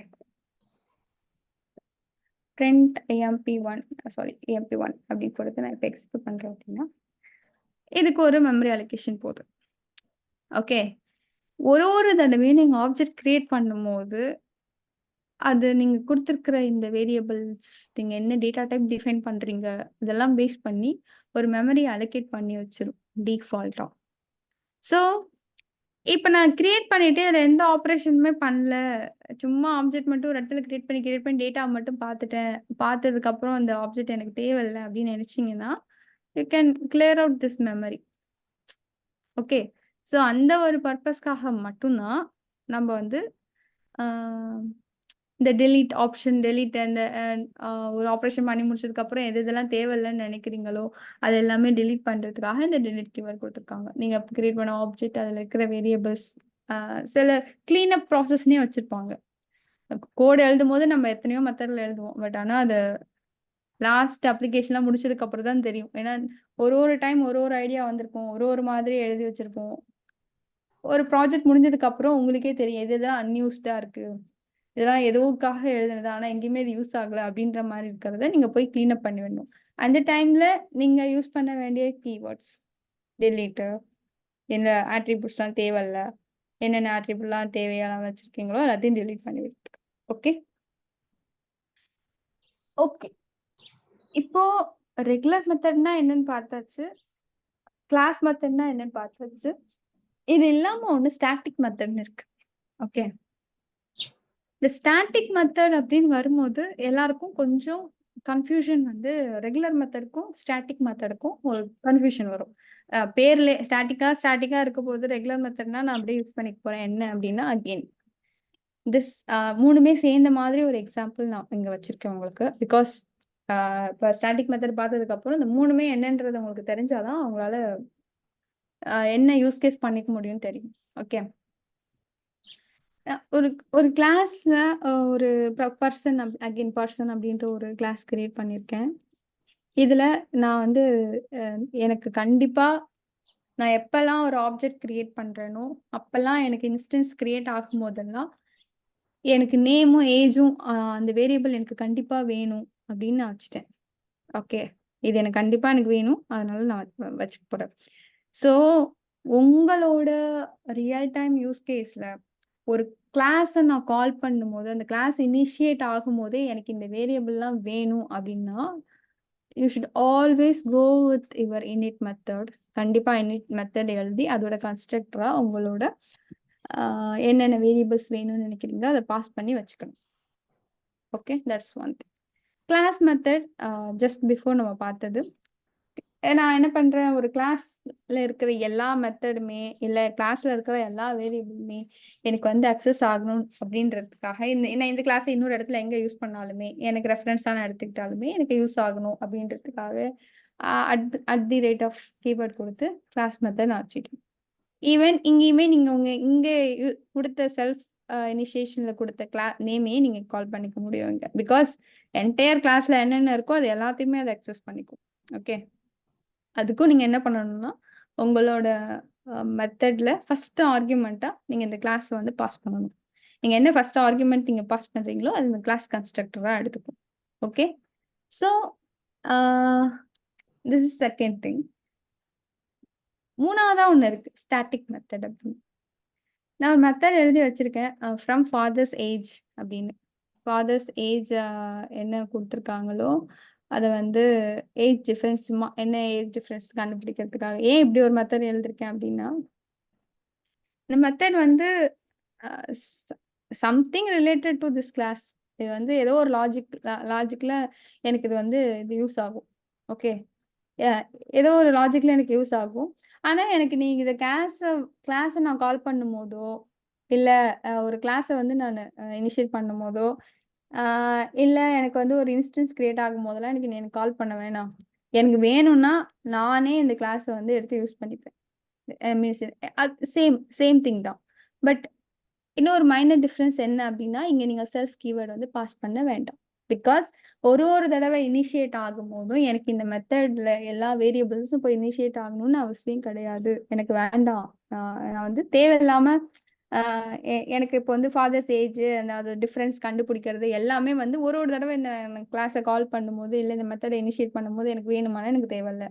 print emp1 emp1 அப்படின்னு கொடுத்து நான் இப்போ எக்ஸிக்யூட் பண்றேன் அப்படின்னா இதுக்கு ஒரு மெமரி அலோகேஷன் போகுது. ஓகே, ஒரு தடவையும் நீங்க ஆப்ஜெக்ட் கிரியேட் பண்ணும்போது அது நீங்க கொடுத்துருக்கிற இந்த வேரியபிள்ஸ், நீங்க என்ன டேட்டா டைப் டிஃபைன் பண்றீங்க, இதெல்லாம் பேஸ் பண்ணி ஒரு மெமரி அலோகேட் பண்ணி வச்சிரும் டிஃபால்ட்டா. ஸோ இப்போ நான் கிரியேட் பண்ணிட்டு அதில் எந்த ஆப்ரேஷனுமே பண்ணல, சும்மா ஆப்ஜெக்ட் மட்டும் ஒரு இடத்துல கிரியேட் பண்ணி டேட்டா மட்டும் பார்த்துட்டேன். பார்த்ததுக்கப்புறம் அந்த ஆப்ஜெக்ட் எனக்கு தேவையில்லை அப்படின்னு நினைச்சீங்கன்னா you can clear out this memory. Okay, so அந்த ஒரு பர்பஸ்க்காக மட்டும்தான் நம்ம வந்து இந்த டெலீட் ஆப்ஷன், டெலீட் அந்த ஒரு ஆப்ரேஷன் பண்ணி முடிச்சதுக்கப்புறம் எது இதெல்லாம் தேவையில்லைன்னு நினைக்கிறீங்களோ அது எல்லாமே டெலீட் பண்ணுறதுக்காக இந்த டெலீட் கீவேர்ட் கொடுத்துருக்காங்க. நீங்கள் கிரியேட் பண்ண ஆப்ஜெக்ட், அதில் இருக்கிற வேரியபிள்ஸ், சில கிளீனப் ப்ராசஸ்னே வச்சுருப்பாங்க. கோட் எழுதும் போது நம்ம எத்தனையோ மெத்தடில் எழுதுவோம், பட் ஆனால் அதை லாஸ்ட் அப்ளிகேஷன்லாம் முடிச்சதுக்கு அப்புறம் தான் தெரியும். ஏன்னா ஒரு டைம் ஒரு ஐடியா வந்திருக்கும், ஒரு மாதிரி எழுதி வச்சிருப்போம். ஒரு ப்ராஜெக்ட் முடிஞ்சதுக்கு அப்புறம் உங்களுக்கே தெரியும் எது எதெல்லாம் அன்யூஸ்டா இருக்கு, இதெல்லாம் எதுவுக்காக எழுதுனது ஆனா எங்கேயுமே இது யூஸ் ஆகல அப்படின்ற மாதிரி இருக்கிறத நீங்க போய் கிளீன் அப் பண்ணி வேணும். அந்த டைம்ல நீங்க யூஸ் பண்ண வேண்டிய கீவேர்ட்ஸ் டெலீட், என்ன ஆட்ரிபியூட்ஸ்லாம் தேவையில்ல, என்னென்ன ஆட்ரிபியூட்லாம் தேவையெல்லாம் வச்சிருக்கீங்களோ எல்லாத்தையும் டெலீட் பண்ணி விட்டு. ஓகே ஓகே, இப்போ ரெகுலர் மெத்தட்னா என்னன்னு பார்த்தாச்சு, கிளாஸ் மெத்தட்னா என்னன்னு பார்த்தாச்சு. இது இல்லாம ஒன்று ஸ்டாட்டிக் மெத்தட்னு இருக்கு. ஓகே, இந்த ஸ்டாட்டிக் மெத்தட் அப்படின்னு வரும்போது எல்லாருக்கும் கொஞ்சம் கன்ஃபியூஷன் வந்து ரெகுலர் மெத்தடுக்கும் ஸ்டாட்டிக் மெத்தடுக்கும் ஒரு கன்ஃபியூஷன் வரும். பேர்ல ஸ்டாட்டிக்கா இருக்க போது ரெகுலர் மெத்தட்னா நான் அப்படியே யூஸ் பண்ணிக்க போறேன். என்ன அப்படின்னா அகெயின் திஸ் மூணுமே சேர்ந்த மாதிரி ஒரு எக்ஸாம்பிள் நான் இங்க வச்சிருக்கேன் உங்களுக்கு. பிகாஸ் இப்போ ஸ்டாட்டிக் மெத்தட் பார்த்ததுக்கு அப்புறம் இந்த மூணுமே என்னன்றது உங்களுக்கு தெரிஞ்சாதான் அவங்களால என்ன யூஸ் கேஸ் பண்ணிக்க முடியும்னு தெரியும். ஓகே, ஒரு ஒரு கிளாஸ்ல ஒரு பர்சன் அப்படின்ற ஒரு கிளாஸ் கிரியேட் பண்ணியிருக்கேன். இதுல நான் வந்து எனக்கு கண்டிப்பா நான் எப்பெல்லாம் ஒரு ஆப்ஜெக்ட் கிரியேட் பண்றேனோ அப்பெல்லாம் எனக்கு இன்ஸ்டன்ஸ் கிரியேட் ஆகும் போதெல்லாம் எனக்கு நேமும் ஏஜும் அந்த வேரியபிள் எனக்கு கண்டிப்பா வேணும் அப்படின்னு நான் வச்சுட்டேன். ஓகே, இது எனக்கு கண்டிப்பா எனக்கு வேணும், அதனால நான் வச்சுக்க போறேன். ஸோ உங்களோட ரியல் டைம் யூஸ் கேஸ்ல ஒரு கிளாஸை நான் கால் பண்ணும்போது அந்த கிளாஸ் இனிஷியேட் ஆகும்போதே எனக்கு இந்த வேரியபிள்லாம் வேணும் அப்படின்னா you should always go with your init method. கண்டிப்பா இனிட் மெத்தட் எழுதி அதோட கன்ஸ்ட்ரக்டரா உங்களோட என்னென்ன வேரியபிள்ஸ் வேணும்னு நினைக்கிறீங்களோ அதை பாஸ் பண்ணி வச்சுக்கணும். Okay, that's one thing. Class method just before நம்ம பார்த்தது. நான் என்ன பண்றேன், ஒரு கிளாஸ்ல இருக்கிற எல்லா மெத்தடுமே இல்லை கிளாஸ்ல இருக்கிற எல்லா வேரியபிளுமே எனக்கு வந்து அக்சஸ் ஆகணும் அப்படின்றதுக்காக நான் இந்த கிளாஸ் இன்னொரு இடத்துல எங்க யூஸ் பண்ணாலுமே எனக்கு ரெஃபரன்ஸா நான் எடுத்துக்கிட்டாலுமே எனக்கு யூஸ் ஆகணும் அப்படின்றதுக்காக at the rate of keyword கொடுத்து கிளாஸ் மெத்தட் நான் வச்சுட்டேன். ஈவன் இங்கேயுமே நீங்க இங்கே கொடுத்த செல்ஃப் இனிஷியேஷன்ல கொடுத்த நேமே நீங்க கால் பண்ணிக்க முடியும் இங்க. பிகாஸ் என்டையர் கிளாஸ்ல என்னென்ன இருக்கோ அது எல்லாத்தையுமே அதை அக்சஸ் பண்ணிக்கும். ஓகே, அதுக்கும் நீங்க என்ன பண்ணணும்னா உங்களோட மெத்தட்ல ஃபர்ஸ்ட் ஆர்குமெண்ட்டா நீங்க இந்த கிளாஸ் வந்து பாஸ் பண்ணணும். நீங்க என்ன ஃபர்ஸ்ட் ஆர்குமெண்ட் நீங்க பாஸ் பண்றீங்களோ அது இந்த கிளாஸ் கன்ஸ்ட்ரக்டரா எடுத்துக்கும். Okay, so this is second thing. மூணாவதா ஒன்று இருக்கு ஸ்டாட்டிக் மெத்தட் அப்படின்னு. நான் ஒரு மெத்தட் எழுதி வச்சிருக்கேன், ஃப்ரம் ஃபாதர்ஸ் ஏஜ் அப்படின்னு. ஃபாதர்ஸ் ஏஜ் என்ன கொடுத்துருக்காங்களோ அதை வந்து ஏஜ் டிஃப்ரென்ஸ் என்ன ஏஜ் டிஃப்ரென்ஸ் கண்டுபிடிக்கிறதுக்காக ஏன் இப்படி ஒரு மெத்தட் எழுதிருக்கேன் அப்படின்னா, இந்த மெத்தட் வந்து something related to this class. இது வந்து ஏதோ ஒரு லாஜிக்ல எனக்கு இது வந்து இது யூஸ் ஆகும். ஓகே, ஏதோ ஒரு லாஜிக்ல எனக்கு யூஸ் ஆகும். ஆனா எனக்கு நீங்க இதை கிளாஸை நான் கால் பண்ணும் போதோ இல்ல ஒரு கிளாஸை வந்து நான் இனிஷியேட் பண்ணும் போதோ இல்ல எனக்கு வந்து ஒரு இன்ஸ்டன்ஸ் கிரியேட் ஆகும் போதெல்லாம் எனக்கு கால் பண்ண வேணாம். எனக்கு வேணும்னா நானே இந்த கிளாஸை வந்து எடுத்து யூஸ் பண்ணிப்பேன். மீன்ஸ் சேம் திங் தான். பட் இன்னொரு மைனர் டிஃப்ரென்ஸ் என்ன அப்படின்னா, இங்க நீங்க செல்ஃப் கீவேர்டு வந்து பாஸ் பண்ண வேண்டாம். பிகாஸ் ஒரு தடவை இனிஷியேட் ஆகும் போதும் எனக்கு இந்த மெத்தட்ல எல்லா வேரியபிள்ஸும் போய் இனிஷியேட் ஆகணும்னு அவசியம் கிடையாது. எனக்கு வேண்டாம். நான் வந்து தேவையில்லாம எனக்கு இப்போ வந்து ஃபாதர்ஸ் ஏஜ் அந்த டிஃப்ரென்ஸ் கண்டுபிடிக்கிறது எல்லாமே வந்து ஒரு தடவை இந்த கிளாஸை கால் பண்ணும்போது இல்லை இந்த மெத்தடை இனிஷியேட் பண்ணும்போது எனக்கு வேணுமானா எனக்கு தேவையில்லை.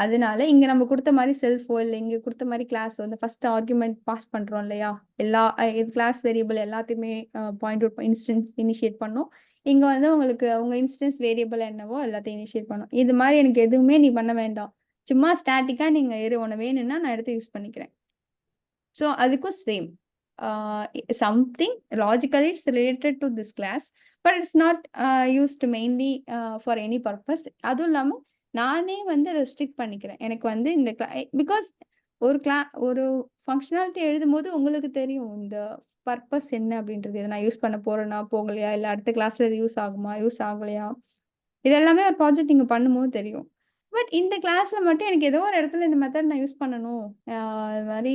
அதனால இங்க நம்ம கொடுத்த மாதிரி செல்ஃபோ இல்லை இங்க கொடுத்த மாதிரி கிளாஸ் வந்து ஃபர்ஸ்ட் ஆர்குமெண்ட் பாஸ் பண்றோம் இல்லையா, எல்லா இது கிளாஸ் வேரியபிள் எல்லாத்தையுமே பாயிண்ட் அவுட் இன்ஸ்டன்ஸ் இனிஷியேட் பண்ணோம். இங்க வந்து உங்களுக்கு உங்க இன்ஸ்டன்ஸ் வேரியபிள் என்னவோ எல்லாத்தையும் இனிஷியேட் பண்ணும். இது மாதிரி எனக்கு எதுவுமே நீ பண்ண வேண்டாம். சும்மா ஸ்டாட்டிக்கா நீங்க உன வேணும்னா நான் எடுத்து யூஸ் பண்ணிக்கிறேன். ஸோ அதுக்கும் same. Something logically it's related to this class, but it's not used mainly for any purpose. அதுவும் இல்லாம நானே வந்து ரெஸ்ட்ரிக்ட் பண்ணிக்கிறேன். எனக்கு வந்து இந்த பிகாஸ் ஒரு ஃபங்க்ஷனாலிட்டி எழுதும் போது உங்களுக்கு தெரியும் இந்த பர்பஸ் என்ன அப்படின்றது. இதை நான் யூஸ் பண்ண போறேன்னா போகலையா, இல்லை அடுத்த கிளாஸ்ல இது யூஸ் ஆகுமா யூஸ் ஆகலையா, இதெல்லாமே ஒரு ப்ராஜெக்ட் நீங்க பண்ணும்போது தெரியும். பட் இந்த கிளாஸ்ல மட்டும் எனக்கு ஏதோ ஒரு இடத்துல இந்த மெத்தட் நான் யூஸ் பண்ணணும், அது மாதிரி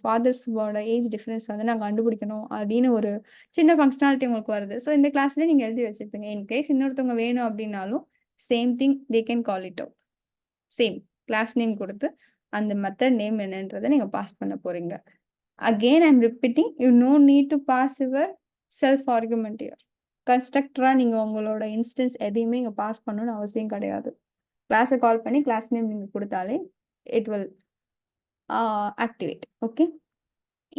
ஃபாதர்ஸோட ஏஜ் டிஃபரன்ஸ் வந்து நான் கண்டுபிடிக்கணும் அப்படின்னு ஒரு சின்ன ஃபங்க்ஷனாலிட்டி உங்களுக்கு வருது. ஸோ இந்த கிளாஸ்ல நீங்க எழுதி வச்சிருப்பீங்க. இன்கேஸ் இன்னொருத்தவங்க வேணும் அப்படின்னாலும் same thing they can call it out. Same class name கொடுத்து அந்த மெத்தட் நேம் என்னன்றதை நீங்க பாஸ் பண்ண போறீங்க. Again I am repeating, you no need to pass your self argument here. கன்ஸ்ட்ரக்டரா நீங்க உங்களோட இன்ஸ்டன்ஸ் எதையுமே இங்க பாஸ் பண்ணணும்னு அவசியம் கிடையாது. கிளாஸை கால் பண்ணி கிளாஸ் நேம் நீங்க கொடுத்தாலே இட் வில் ஆக்டிவேட். ஓகே,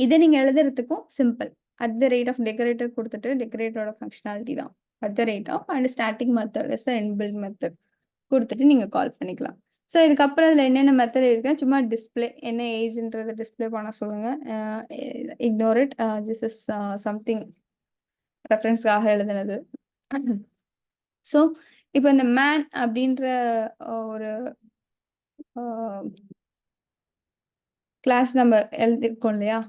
இதை நீங்க எழுதுறதுக்கும் simple. At the rate of decorator கொடுத்துட்டு டெக்கரேட்டரோட ஃபங்க்ஷனாலிட்டி தான் at the rate of and static method is inbuilt method கொடுத்துட்டு நீங்க கால் பண்ணிக்கலாம். ஸோ இதுக்கப்புறம் இதில் என்னென்ன மெத்தட் இருக்குன்னா, சும்மா டிஸ்பிளே என்ன ஏஜ்ன்றதை டிஸ்பிளே பண்ண சொல்லுங்க. Ignore it, this is something ரெஃபரன்ஸ்க்காக எழுதுனது. ஸோ இப்போ இந்த மேன் அப்படின்ற ஒரு கிளாஸ் நம்ம எழுதிருக்கோம் இல்லையா,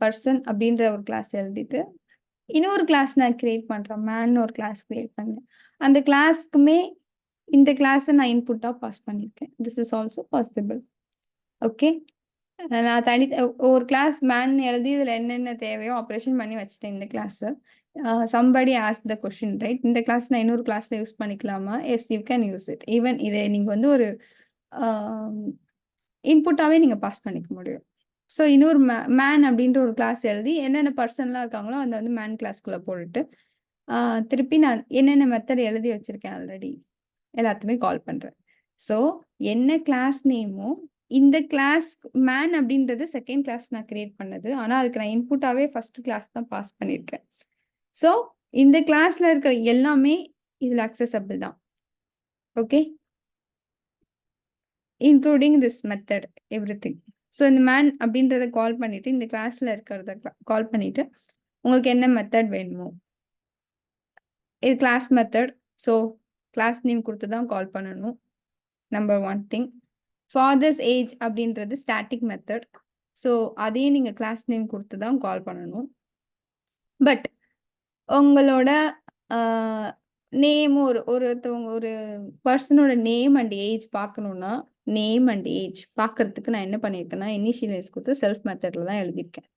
பர்சன் அப்படின்ற ஒரு கிளாஸ் எழுதிட்டு இன்னொரு கிளாஸ் நான் கிரியேட் பண்றேன், மேன் ஒரு கிளாஸ் கிரியேட் பண்ணேன். அந்த கிளாஸ்க்குமே இந்த கிளாஸை நான் இன்புட்டாக பாஸ் பண்ணியிருக்கேன். This is also possible. Okay, நான் ஒரு கிளாஸ் மேன் எழுதி இதில் என்னென்ன தேவையோ ஆப்ரேஷன் பண்ணி வச்சுட்டேன் இந்த கிளாஸை. somebody asked the question, right? இந்த கிளாஸ் நான் இன்னொரு கிளாஸ்ல யூஸ் பண்ணிக்கலாமா? Yes, you can use it. Even இதை நீங்க வந்து ஒரு இன்புட்டாவே நீங்க பாஸ் பண்ணிக்க முடியும். ஸோ இன்னொரு மேன் அப்படின்ற ஒரு கிளாஸ் எழுதி என்னென்ன பர்சன்லாம் இருக்காங்களோ அந்த வந்து மேன் கிளாஸ்க்குள்ள போட்டுட்டு திருப்பி நான் என்னென்ன மெத்தட் எழுதி வச்சிருக்கேன் ஆல்ரெடி எல்லாத்தையுமே கால் பண்றேன். ஸோ என்ன கிளாஸ் நேமோ இந்த கிளாஸ் மேன் அப்படின்றது செகண்ட் கிளாஸ் நான் கிரியேட் பண்ணது, ஆனால் அதுக்கு நான் இன்புட்டாவே ஃபர்ஸ்ட் கிளாஸ் தான் பாஸ் பண்ணியிருக்கேன். ஸோ இந்த கிளாஸ்ல இருக்கிற எல்லாமே இதில் அக்சசபிள் தான். Okay, including this method everything. So இந்த மேன் அப்படின்றத கால் பண்ணிட்டு இந்த கிளாஸ்ல இருக்கிறத கால் பண்ணிட்டு உங்களுக்கு என்ன மெத்தட் வேணுமோ இது class method. So class name கொடுத்து தான் கால் பண்ணணும். Number 1 thing. ஃபாதர்ஸ் ஏஜ் அப்படின்றது ஸ்டாட்டிக் மெத்தட். ஸோ அதையும் நீங்கள் கிளாஸ் நேம் கொடுத்து தான் கால் பண்ணணும். பட் உங்களோட நேம் ஒருத்தவங்க ஒரு பர்சனோட நேம் அண்ட் ஏஜ் பார்க்கணுன்னா நேம் அண்ட் ஏஜ் பார்க்கறதுக்கு நான் என்ன பண்ணியிருக்கேன்னா இனிஷியலைஸ் கொடுத்து செல்ஃப் மெத்தடில் தான் எழுதியிருக்கேன்.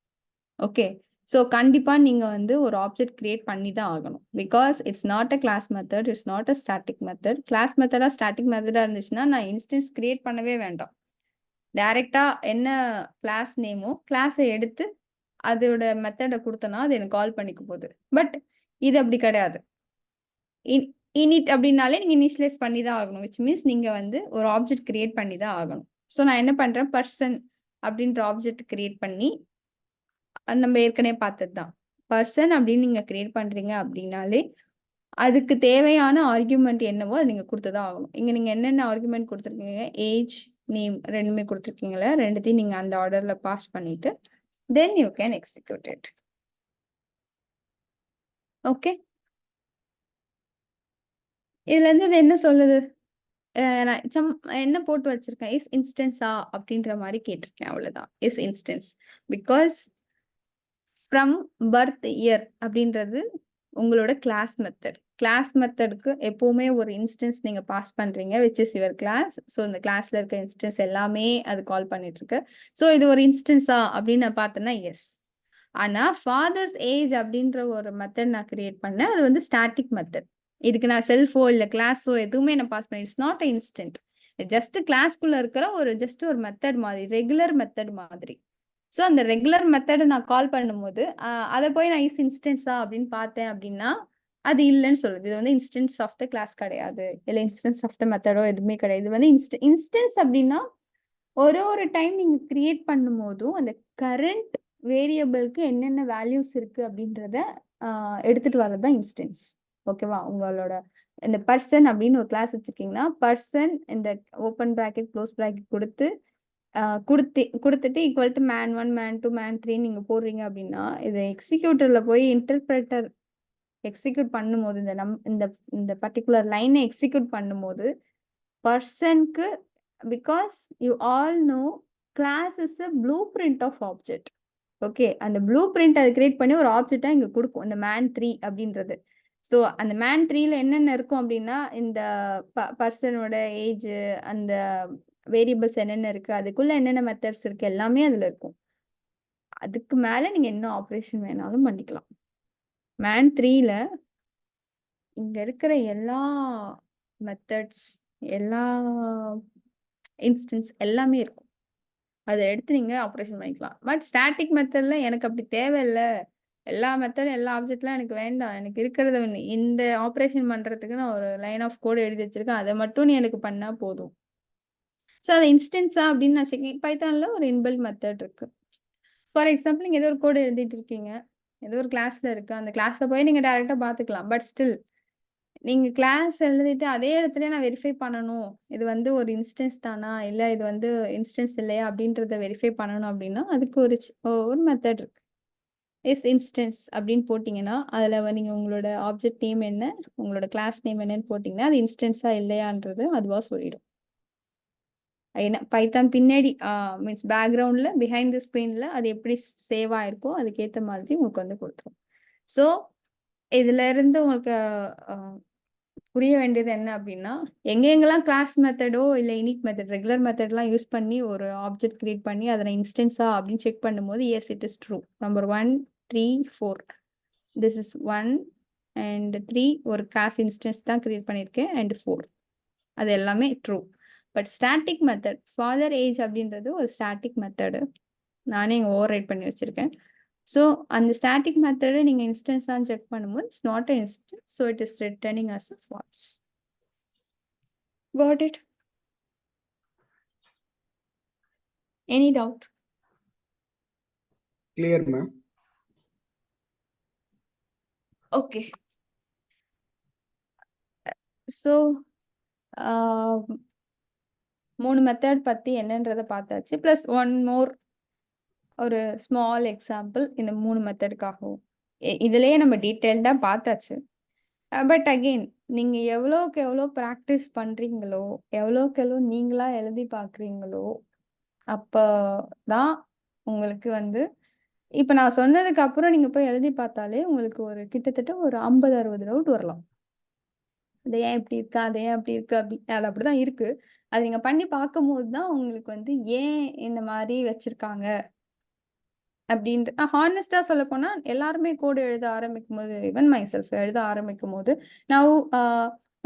ஓகே, ஸோ கண்டிப்பாக நீங்கள் வந்து ஒரு ஆப்ஜெக்ட் கிரியேட் பண்ணி தான் ஆகணும். Because it's not a class method, it's not a static method. Class மெத்தடாக ஸ்டாட்டிக் மெத்தடாக இருந்துச்சுன்னா நான் இன்ஸ்டன்ஸ் கிரியேட் பண்ணவே வேண்டாம். டைரெக்டாக என்ன கிளாஸ் நேமோ கிளாஸை எடுத்து அதோட மெத்தடை கொடுத்தனா அது எனக்கு கால் பண்ணிக்க போகுது. பட் இது அப்படி கிடையாது. இனிட் அப்படின்னாலே நீங்கள் இனிஷியலைஸ் பண்ணி தான் ஆகணும், விச் மீன்ஸ் நீங்கள் வந்து ஒரு ஆப்ஜெக்ட் கிரியேட் பண்ணி தான் ஆகணும். ஸோ நான் என்ன பண்ணுறேன், பர்சன் அப்படின்ற ஆப்ஜெக்ட் கிரியேட் பண்ணி நம்ம ஏற்கனவே பார்த்தது தான். பர்சன் அப்படின்னு நீங்கள் கிரியேட் பண்ணுறீங்க அப்படின்னாலே அதுக்கு தேவையான ஆர்குமெண்ட் என்னவோ அது நீங்க குடுத்துதான் ஆகணும். இங்க நீங்க என்னென்ன ஆர்குமெண்ட் குடுத்துருக்கீங்க, ஏஜ், நேம் 2மே குடுத்துருக்கீங்கல்ல, 2த்தையும் நீங்க அந்த ஆர்டர்ல பாஸ் பண்ணிட்டு, then you can execute it. Okay. இதுல இருந்து இது என்ன சொல்லுது? நான் என்ன போட்டு வச்சிருக்கேன், இஸ் இன்ஸ்டன்ஸா அப்படின்ற மாதிரி கேட்டிருக்கேன், அவ்வளவுதான். Is instance because from birth year அப்படின்றது உங்களோட கிளாஸ் மெத்தட். கிளாஸ் மெத்தடுக்கு எப்பவுமே ஒரு இன்ஸ்டன்ஸ் நீங்க பாஸ் பண்றீங்க, which is your class. So இந்த கிளாஸ்ல இருக்க இன்ஸ்டன்ஸ் எல்லாமே அது கால் பண்ணிட்டு இருக்கு. ஸோ இது ஒரு இன்ஸ்டன்ஸா அப்படின்னு நான் பார்த்தேன்னா எஸ். ஆனா ஃபாதர்ஸ் ஏஜ் அப்படின்ற ஒரு மெத்தட் நான் கிரியேட் பண்ணேன். அது வந்து ஸ்டாட்டிக் மெத்தட். இதுக்கு நான் செல்ஃபோ இல்ல கிளாஸோ எதுவுமே நான் பாஸ் பண்ணேன். It's not instant. ஜஸ்ட் கிளாஸ்க்குள்ள இருக்கிற ஜஸ்ட் ஒரு மெத்தட் மாதிரி, ரெகுலர் மெத்தட் மாதிரி. ஸோ அந்த ரெகுலர் மெத்தடை நான் கால் பண்ணும்போது அதை போய் நான் இஸ் இன்ஸ்டன்ஸா அப்படின்னு பார்த்தேன் அப்படின்னா அது இல்லைன்னு சொல்லுது. இது வந்து இன்ஸ்டன்ஸ் ஆஃப் த கிளாஸ் கிடையாது, இல்லை இன்ஸ்டன்ஸ் ஆஃப் த மெத்தடோ எதுவுமே கிடையாது. இது வந்து இன்ஸ்டன்ஸ் அப்படின்னா ஒரு டைம் நீங்க கிரியேட் பண்ணும்போதும் அந்த கரண்ட் வேரியபிளுக்கு என்னென்ன வேல்யூஸ் இருக்கு அப்படின்றத எடுத்துட்டு வர்றதுதான் இன்ஸ்டன்ஸ். ஓகேவா? உங்களோட இந்த பர்சன் அப்படின்னு ஒரு கிளாஸ் வச்சிருக்கீங்கன்னா, பர்சன் இந்த ஓப்பன் பிராக்கெட் க்ளோஸ் பிராக்கெட் கொடுத்துட்டு equal to man 1 man 2 man 3 நீங்க போடுறீங்க அப்படின்னா, இதை எக்ஸிக்யூட்டர்ல போய் இன்டர்பிரட்டர் எக்ஸிக்யூட் பண்ணும்போது இந்த இந்த பர்டிகுலர் லைனை எக்ஸிக்யூட் பண்ணும்போது பர்சனுக்கு, because you all know class is a blueprint of object. Okay, அந்த ப்ளூ பிரிண்ட் அதை கிரியேட் பண்ணி ஒரு ஆப்ஜெக்டா இங்க கொடுக்கும் இந்த man 3 அப்படின்றது. ஸோ அந்த man 3ல என்னென்ன இருக்கும் அப்படின்னா, இந்த பர்சனோட ஏஜ், அந்த வேரியபிள்ஸ் என்னென்ன இருக்கு, அதுக்குள்ள என்னென்ன மெத்தட்ஸ் இருக்கு, எல்லாமே அதுல இருக்கும். அதுக்கு மேல நீங்க என்ன ஆப்ரேஷன் வேணாலும் பண்ணிக்கலாம். man 3ல இங்க இருக்கிற எல்லா மெத்தட்ஸ், எல்லா இன்ஸ்டன்ஸ் எல்லாமே இருக்கும். அதை எடுத்து நீங்க ஆப்ரேஷன் பண்ணிக்கலாம். பட் ஸ்டாட்டிக் மெத்தட்ல எனக்கு அப்படி தேவையில்லை, எல்லா மெத்தடும் எல்லா ஆப்ஜெக்ட்லாம் எனக்கு வேண்டாம், எனக்கு இருக்கிறத இந்த ஆப்ரேஷன் பண்றதுக்கு நான் ஒரு லைன் ஆஃப் கோட் எழுதி வச்சிருக்கேன், அதை மட்டும் நீ எனக்கு பண்ணா போதும். ஸோ அது இன்ஸ்டன்ஸா அப்படின்னு நான் செக். பைத்தான்ல ஒரு இன்பில்ட் மெத்தட் இருக்கு. ஃபார் எக்ஸாம்பிள் நீங்க ஏதோ ஒரு கோட் எழுதிட்டு இருக்கீங்க, ஏதோ ஒரு கிளாஸ்ல இருக்கு, அந்த கிளாஸ்ல போய் நீங்க டைரக்டா பாத்துக்கலாம். பட் ஸ்டில் நீங்க கிளாஸ் எழுதிட்டு அதே இடத்துல நான் வெரிஃபை பண்ணணும், இது வந்து ஒரு இன்ஸ்டன்ஸ் தானா இல்ல இது வந்து இன்ஸ்டன்ஸ் இல்லையா அப்படின்றத வெரிஃபை பண்ணணும் அப்படின்னா அதுக்கு ஒரு மெத்தட் இருக்கு. இஸ் இன்ஸ்டன்ஸ் அப்படின்னு போட்டிங்கன்னா அதுல நீங்க உங்களோட ஆப்ஜெக்ட் நேம் என்ன, உங்களோட கிளாஸ் நேம் என்னன்னு போட்டிங்கன்னா அது இன்ஸ்டன்ஸா இல்லையான்றது அதுவா சொல்லிடும். என்ன பைத்தான் பின்னாடி மீன்ஸ் பேக்ரவுண்ட்ல பிஹைண்ட் தி ஸ்க்ரீன்ல அது எப்படி சேவ் ஆயிருக்கோ அதுக்கேற்ற மாதிரி உங்களுக்கு வந்து கொடுத்துரும். ஸோ இதுல இருந்து உங்களுக்கு புரிய வேண்டியது என்ன அப்படின்னா, எங்கெங்கெல்லாம் கிளாஸ் மெத்தடோ இல்லை இனிட் மெத்தட், ரெகுலர் மெத்தட்லாம் யூஸ் பண்ணி ஒரு ஆப்ஜெக்ட் கிரியேட் பண்ணி அதை இன்ஸ்டன்ஸா அப்படின்னு செக் பண்ணும்போது S it is true. Number 1 3 4 this is 1 and 3 ஒரு கிளாஸ் இன்ஸ்டன்ஸ் தான் கிரியேட் பண்ணியிருக்கேன் and 4 அது எல்லாமே true. But static method father age அப்படின்றது ஒரு ஸ்டாட்டிக் மெத்தடு, நானே இங்கே ஓவர் ரைட் பண்ணி வச்சிருக்கேன். ஸோ அந்த ஸ்டாட்டிக் மெத்தடை நீங்கள் இன்ஸ்டன்ஸாக செக் பண்ணும்போது it's not a instance, so it is returning as a false. Got it? Any doubt?
Clear, ma'am.
Okay. So 3 method பத்தி என்னன்றதை பார்த்தாச்சு. ப்ளஸ் ஒன் மோர் ஒரு ஸ்மால் எக்ஸாம்பிள் இந்த 3 மெத்தடுக்காகவும். இதுலயே நம்ம டீட்டெயில்டாக பார்த்தாச்சு. பட் அகெயின் நீங்க எவ்வளோக்கு எவ்வளோ ப்ராக்டிஸ் பண்றீங்களோ, எவ்வளோக்கு எவ்வளோ நீங்களா எழுதி பார்க்குறீங்களோ, அப்பதான் உங்களுக்கு வந்து இப்ப நான் சொன்னதுக்கு அப்புறம் நீங்க போய் எழுதி பார்த்தாலே உங்களுக்கு கிட்டத்தட்ட ஒரு 50-60 டவுட் வரலாம். அது ஏன் இப்படி இருக்கா, அது ஏன் அப்படி இருக்கு, அது அப்படிதான் இருக்கு. அது நீங்க பண்ணி பார்க்கும்போது தான் உங்களுக்கு வந்து ஏன் இந்த மாதிரி வச்சிருக்காங்க அப்படின்ட்டு. ஹானஸ்டா சொல்ல போனா எல்லாருமே கோடு எழுத ஆரம்பிக்கும் போது, ஈவன் மை செல்ஃப் எழுத ஆரம்பிக்கும் போது now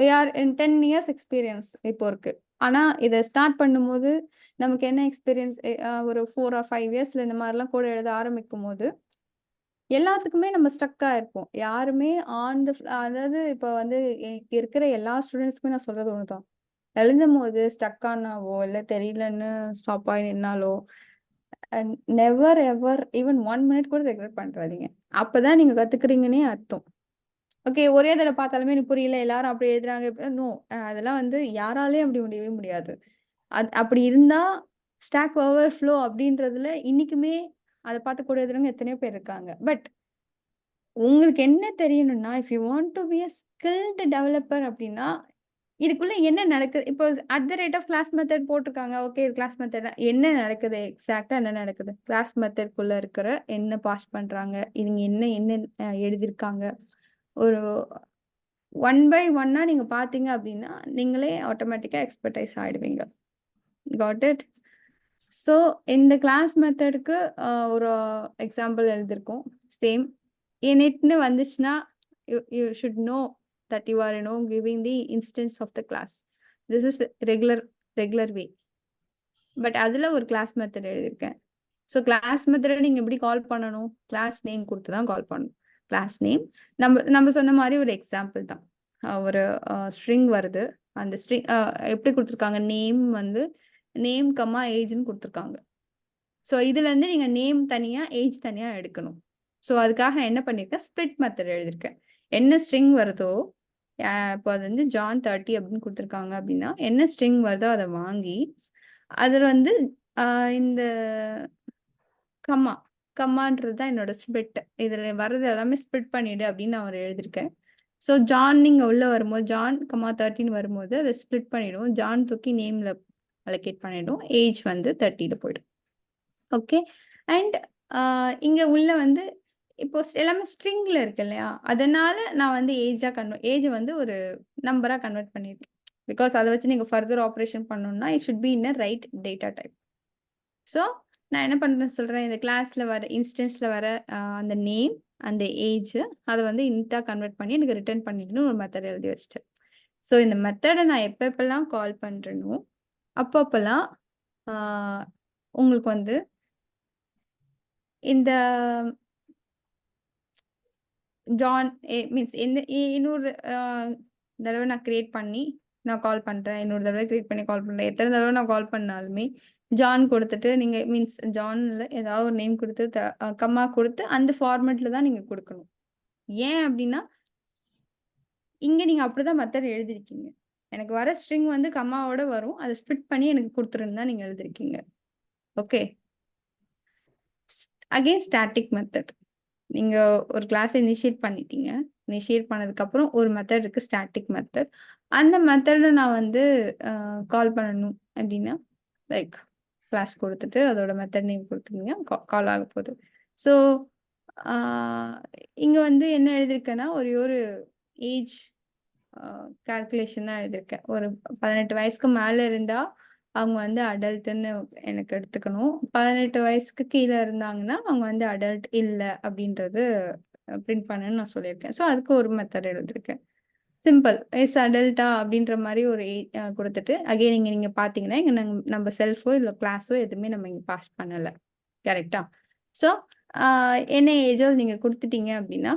we are in 10 years experience இப்போ இருக்கு. ஆனா இதை ஸ்டார்ட் பண்ணும்போது நமக்கு என்ன எக்ஸ்பீரியன்ஸ், ஒரு 4 or 5 இயர்ஸ்ல இந்த மாதிரிலாம் கோடு எழுத ஆரம்பிக்கும் போது எல்லாத்துக்குமே நம்ம ஸ்ட்ரக்கா இருப்போம். யாருமே ஆன் த அதாவது இப்போ வந்து இருக்கிற எல்லா ஸ்டூடெண்ட்ஸ்க்குமே நான் சொல்றது ஒண்ணுதான், எழுதும் போது ஸ்டக் ஆனாவோ இல்லை தெரியலன்னு ஸ்டாப் ஆகி நின்னாலோ நெவர் எவர் ஈவன் 1 minute கூட ரெக்ரெட் பண்றாதீங்க. அப்பதான் நீங்க கத்துக்கிறீங்கன்னே அர்த்தம். ஓகே, ஒரே தடவை பார்த்தாலுமே எனக்கு புரியல, எல்லாரும் அப்படி எழுதுறாங்க. நோ, அதெல்லாம் வந்து யாராலையும் அப்படி முடியவே முடியாது. அப்படி இருந்தா ஸ்டாக் ஓவர்ஃப்ளோ அப்படின்றதுல இன்னைக்குமே அதை பார்த்து கூட எழுதுறவங்க எத்தனையோ பேர் இருக்காங்க. பட் உங்களுக்கு என்ன தெரியணும்னா, if you want to be a skilled developer அப்படின்னா, இதுக்குள்ள என்ன நடக்குது? இப்போ கிளாஸ் மெத்தட் போட்டிருக்காங்க. ஓகே, கிளாஸ் மெத்தட் என்ன நடக்குது? எக்ஸாக்ட்டா என்ன நடக்குது? கிளாஸ் மெத்தட்குள்ள இருக்கிற என்ன பாஸ் பண்றாங்க? இதுங்க என்ன என்ன எழுதியிருக்காங்க? ஒரு ஒன் பை ஒன்னா நீங்க பார்த்தீங்க அப்படின்னா, நீங்களே ஆட்டோமேட்டிக்கா எக்ஸ்பர்டைஸ் ஆயிடுவீங்க. Got it? ஸோ இந்த கிளாஸ் மெத்தடுக்கு ஒரு எக்ஸாம்பிள் எழுதியிருக்கோம். சேம் இனிட்னு வந்துச்சுன்னா, you should know that you are giving the instance of the class. This is regular way. But அதுல ஒரு கிளாஸ் மெத்தட் எழுதியிருக்கேன். ஸோ கிளாஸ் மெத்தடை நீங்க எப்படி கால் பண்ணணும்? கிளாஸ் நேம் கொடுத்து தான் கால் பண்ணணும். கிளாஸ் நேம் நம்ம சொன்ன மாதிரி ஒரு எக்ஸாம்பிள் தான். ஒரு ஸ்ட்ரிங் வருது. அந்த ஸ்ட்ரிங் எப்படி கொடுத்துருக்காங்க? நேம் வந்து நேம் கம்மா ஏஜ்னு கொடுத்துருக்காங்க. ஸோ இதுல இருந்து நீங்க நேம் தனியா ஏஜ் தனியா எடுக்கணும். ஸோ அதுக்காக நான் என்ன பண்ணியிருக்கேன்? ஸ்ப்ளிட் மெத்தட் எழுதியிருக்கேன். என்ன ஸ்ட்ரிங் வருதோ, இப்போ அது வந்து ஜான் 30 அப்படின்னு கொடுத்துருக்காங்க அப்படின்னா, என்ன ஸ்ட்ரிங் வருதோ அதை வாங்கி அதில் வந்து இந்த கம்மான்றது தான் என்னோட ஸ்பிளிட். இதில் வர்றது எல்லாமே ஸ்பிளிட் பண்ணிடு அப்படின்னு நான் ஒரு எழுதியிருக்கேன். ஸோ ஜான் நீங்கள் உள்ளே வரும்போது ஜான் 30 வரும்போது அதை ஸ்பிளிட் பண்ணிவிடும். ஜான் தூக்கி நேமில் அலோகேட் பண்ணிவிடும். ஏஜ் வந்து 30 போயிடும். ஓகே, அண்ட் இங்கே உள்ள வந்து இப்போ எல்லாமே ஸ்ட்ரிங்ல இருக்கு இல்லையா? அதனால நான் வந்து ஏஜ் வந்து ஒரு நம்பராக கன்வெர்ட் பண்ணியிருக்கேன். பிகாஸ் அதை வச்சு நீங்கள் ஃபர்தர் ஆப்ரேஷன் பண்ணணும்னா it should be in a right data type. So நான் என்ன பண்ணுறேன்னு சொல்கிறேன், இந்த கிளாஸில் வர இன்ஸ்டன்ஸில் வர அந்த நேம் அந்த ஏஜ் அதை வந்து இன்ட்டாக கன்வெர்ட் பண்ணி எனக்கு ரிட்டர்ன் பண்ணிட்டுன்னு ஒரு மெத்தட் எழுதி வச்சுட்டேன். ஸோ இந்த மெத்தடை நான் எப்பப்பெல்லாம் கால் பண்ணுறேனோ அப்பப்பெல்லாம் உங்களுக்கு வந்து இந்த ஜான் மீன்ஸ் இன்னொரு தடவை நான் கிரியேட் பண்ணி நான் கால் பண்ணுறேன், இன்னொரு தடவை கிரியேட் பண்ணி கால் பண்ணுறேன். எத்தனை தடவை நான் கால் பண்ணாலுமே ஜான் கொடுத்துட்டு நீங்கள் மீன்ஸ் ஜானில் ஏதாவது ஒரு நேம் கொடுத்து கம்மா கொடுத்து அந்த ஃபார்மேட்டில் தான் நீங்கள் கொடுக்கணும். ஏன் அப்படின்னா இங்கே நீங்கள் அப்படி தான் மெத்தட் எழுதிருக்கீங்க. எனக்கு வர ஸ்ட்ரிங் வந்து கம்மாவோட வரும், அதை ஸ்பிட் பண்ணி எனக்கு கொடுத்துருன்னு தான் நீங்கள் எழுதிருக்கீங்க. Okay, again static method. நீங்கள் ஒரு கிளாஸை இனிஷியேட் பண்ணிட்டீங்க. இனிஷியேட் பண்ணதுக்கப்புறம் ஒரு மெத்தட் இருக்குது, ஸ்டாட்டிக் மெத்தட். அந்த மெத்தடை நான் வந்து கால் பண்ணணும் அப்படின்னா லைக் கிளாஸ் கொடுத்துட்டு அதோட மெத்தட் நேம் கொடுத்துட்டீங்க, கால் ஆக போகுது. ஸோ இங்கே வந்து என்ன எழுதியிருக்கேன்னா ஒரு ஏஜ் கால்குலேஷன் தான் எழுதியிருக்கேன். ஒரு 18 வயசுக்கு மேலே இருந்தால் அவங்க வந்து அடல்ட்டுன்னு எனக்கு எடுத்துக்கணும். 18 வயசுக்கு கீழே இருந்தாங்கன்னா அவங்க வந்து அடல்ட் இல்லை அப்படின்றது பிரிண்ட் பண்ணுன்னு நான் சொல்லியிருக்கேன். ஸோ அதுக்கு ஒரு மெத்தட் எழுதியிருக்கேன். சிம்பிள் எஸ் அடல்ட்டா அப்படின்ற மாதிரி ஒரு கொடுத்துட்டு அகைன் நீங்கள் பார்த்தீங்கன்னா இங்கே நம்ம செல்ஃபோ இல்லை கிளாஸோ எதுவுமே நம்ம இங்கே பாஸ் பண்ணலை. கரெக்டா? ஸோ என்ன ஏஜோ நீங்கள் கொடுத்துட்டீங்க அப்படின்னா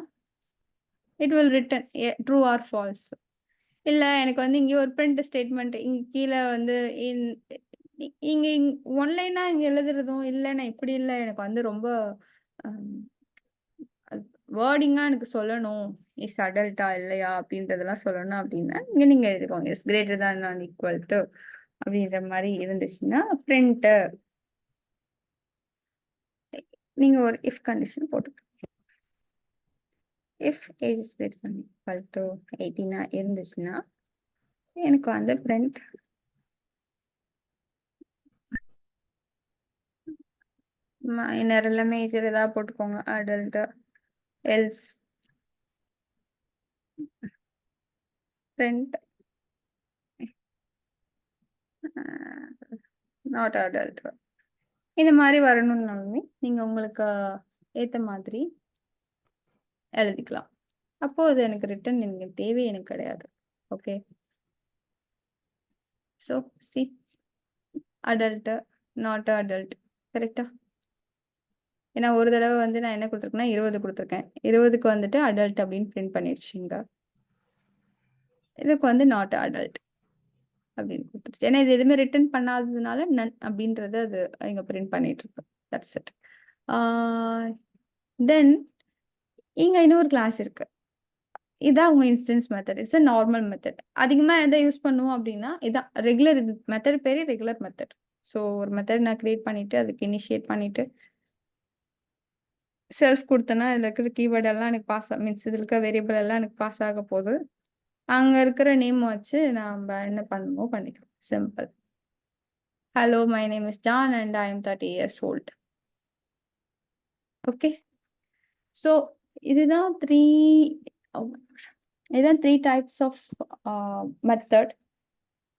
it will return true or false. இல்லை எனக்கு வந்து இங்கே ஒரு பிரிண்ட் ஸ்டேட்மெண்ட் இங்கே கீழே வந்து இங்கே ஒன்லைனாக இங்கே எழுதுறதும் இல்லை, நான் இப்படி இல்லை, எனக்கு வந்து ரொம்ப வேர்டிங்காக எனக்கு சொல்லணும், இஸ் அடல்ட்டா இல்லையா அப்படின்றதெல்லாம் சொல்லணும் அப்படின்னா இங்கே நீங்கள் எழுதிக்கோங்க இஸ் கிரேட்டர் தான் நான் ஈக்குவல் டு அப்படின்ற மாதிரி இருந்துச்சுன்னா பிரிண்ட்டு நீங்கள் ஒரு இஃப் கண்டிஷன் போட்டு if age is greater than equal to 18 இருந்துச்சுன்னா எனக்கு வந்து பிரிண்ட் மைனர் இல்லை மேஜர் ஏதாவது போட்டுக்கோங்க, adult else print not adult. இந்த மாதிரி வரணும்னாலுமே நீங்கள் உங்களுக்கு ஏற்ற மாதிரி எழுதிக்கலாம். அப்போ அது எனக்கு ரிட்டன் எனக்கு தேவை எனக்கு கிடையாது. Okay, so C adult not adult கரெக்டா? ஏன்னா ஒரு தடவை வந்து நான் என்ன கொடுத்துருக்கேன்னா 20 கொடுத்துருக்கேன். 20க்கு வந்துட்டு அடல்ட் அப்படின்னு பிரிண்ட் பண்ணிடுச்சுங்க. இதுக்கு வந்து நாட் அடல்ட் அப்படின்னு கொடுத்துருச்சு. ஏன்னா இது எதுவுமே ரிட்டர்ன் பண்ணாததுனால நன் அப்படின்றது அது இங்கே பிரிண்ட் பண்ணிட்டு இருக்கு. That's it. தென் இங்கே இன்னொரு கிளாஸ் இருக்கு. இதான் உங்க instance method. It's a normal method. அதிகமா எதை யூஸ் பண்ணுவோம் அப்படின்னா இதான் ரெகுலர். இது மெத்தட் பேரே ரெகுலர் மெத்தட். ஸோ ஒரு மெத்தட் நான் கிரியேட் பண்ணிட்டு அதுக்கு இனிஷியேட் பண்ணிட்டு செல்ஃப் கொடுத்தேன்னா இதில் இருக்கிற கீவேர்ட் எல்லாம் எனக்கு பாஸ் மீன்ஸ் இதில் இருக்க வேரியபிள் எல்லாம் எனக்கு பாஸ் ஆக போகுது. அங்கே இருக்கிற நேம் வச்சு நம்ம என்ன பண்ணணுமோ பண்ணிக்கிறோம். Simple. Hello, my name is John and I am 30 years old. Okay. So இதுதான் த்ரீ டைப்ஸ் ஆஃப் மெத்தட்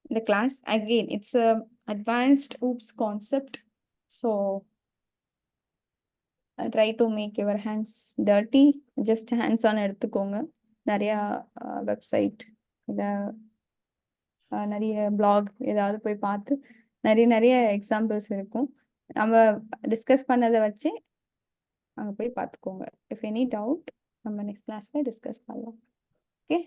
இந்த class. Again it's a advanced oops concept. So try to make your hands dirty. Just hands on எடுத்துக்கோங்க. நிறையா website இதை நிறைய black ஏதாவது போய் பார்த்து நிறைய எக்ஸாம்பிள்ஸ் இருக்கும். நம்ம டிஸ்கஸ் பண்ணதை வச்சு அங்கே போய் பார்த்துக்கோங்க. இஃப் எனி டவுட் நம்ம நெக்ஸ்ட் கிளாஸில் டிஸ்கஸ் பண்ணலாம். ஓகே.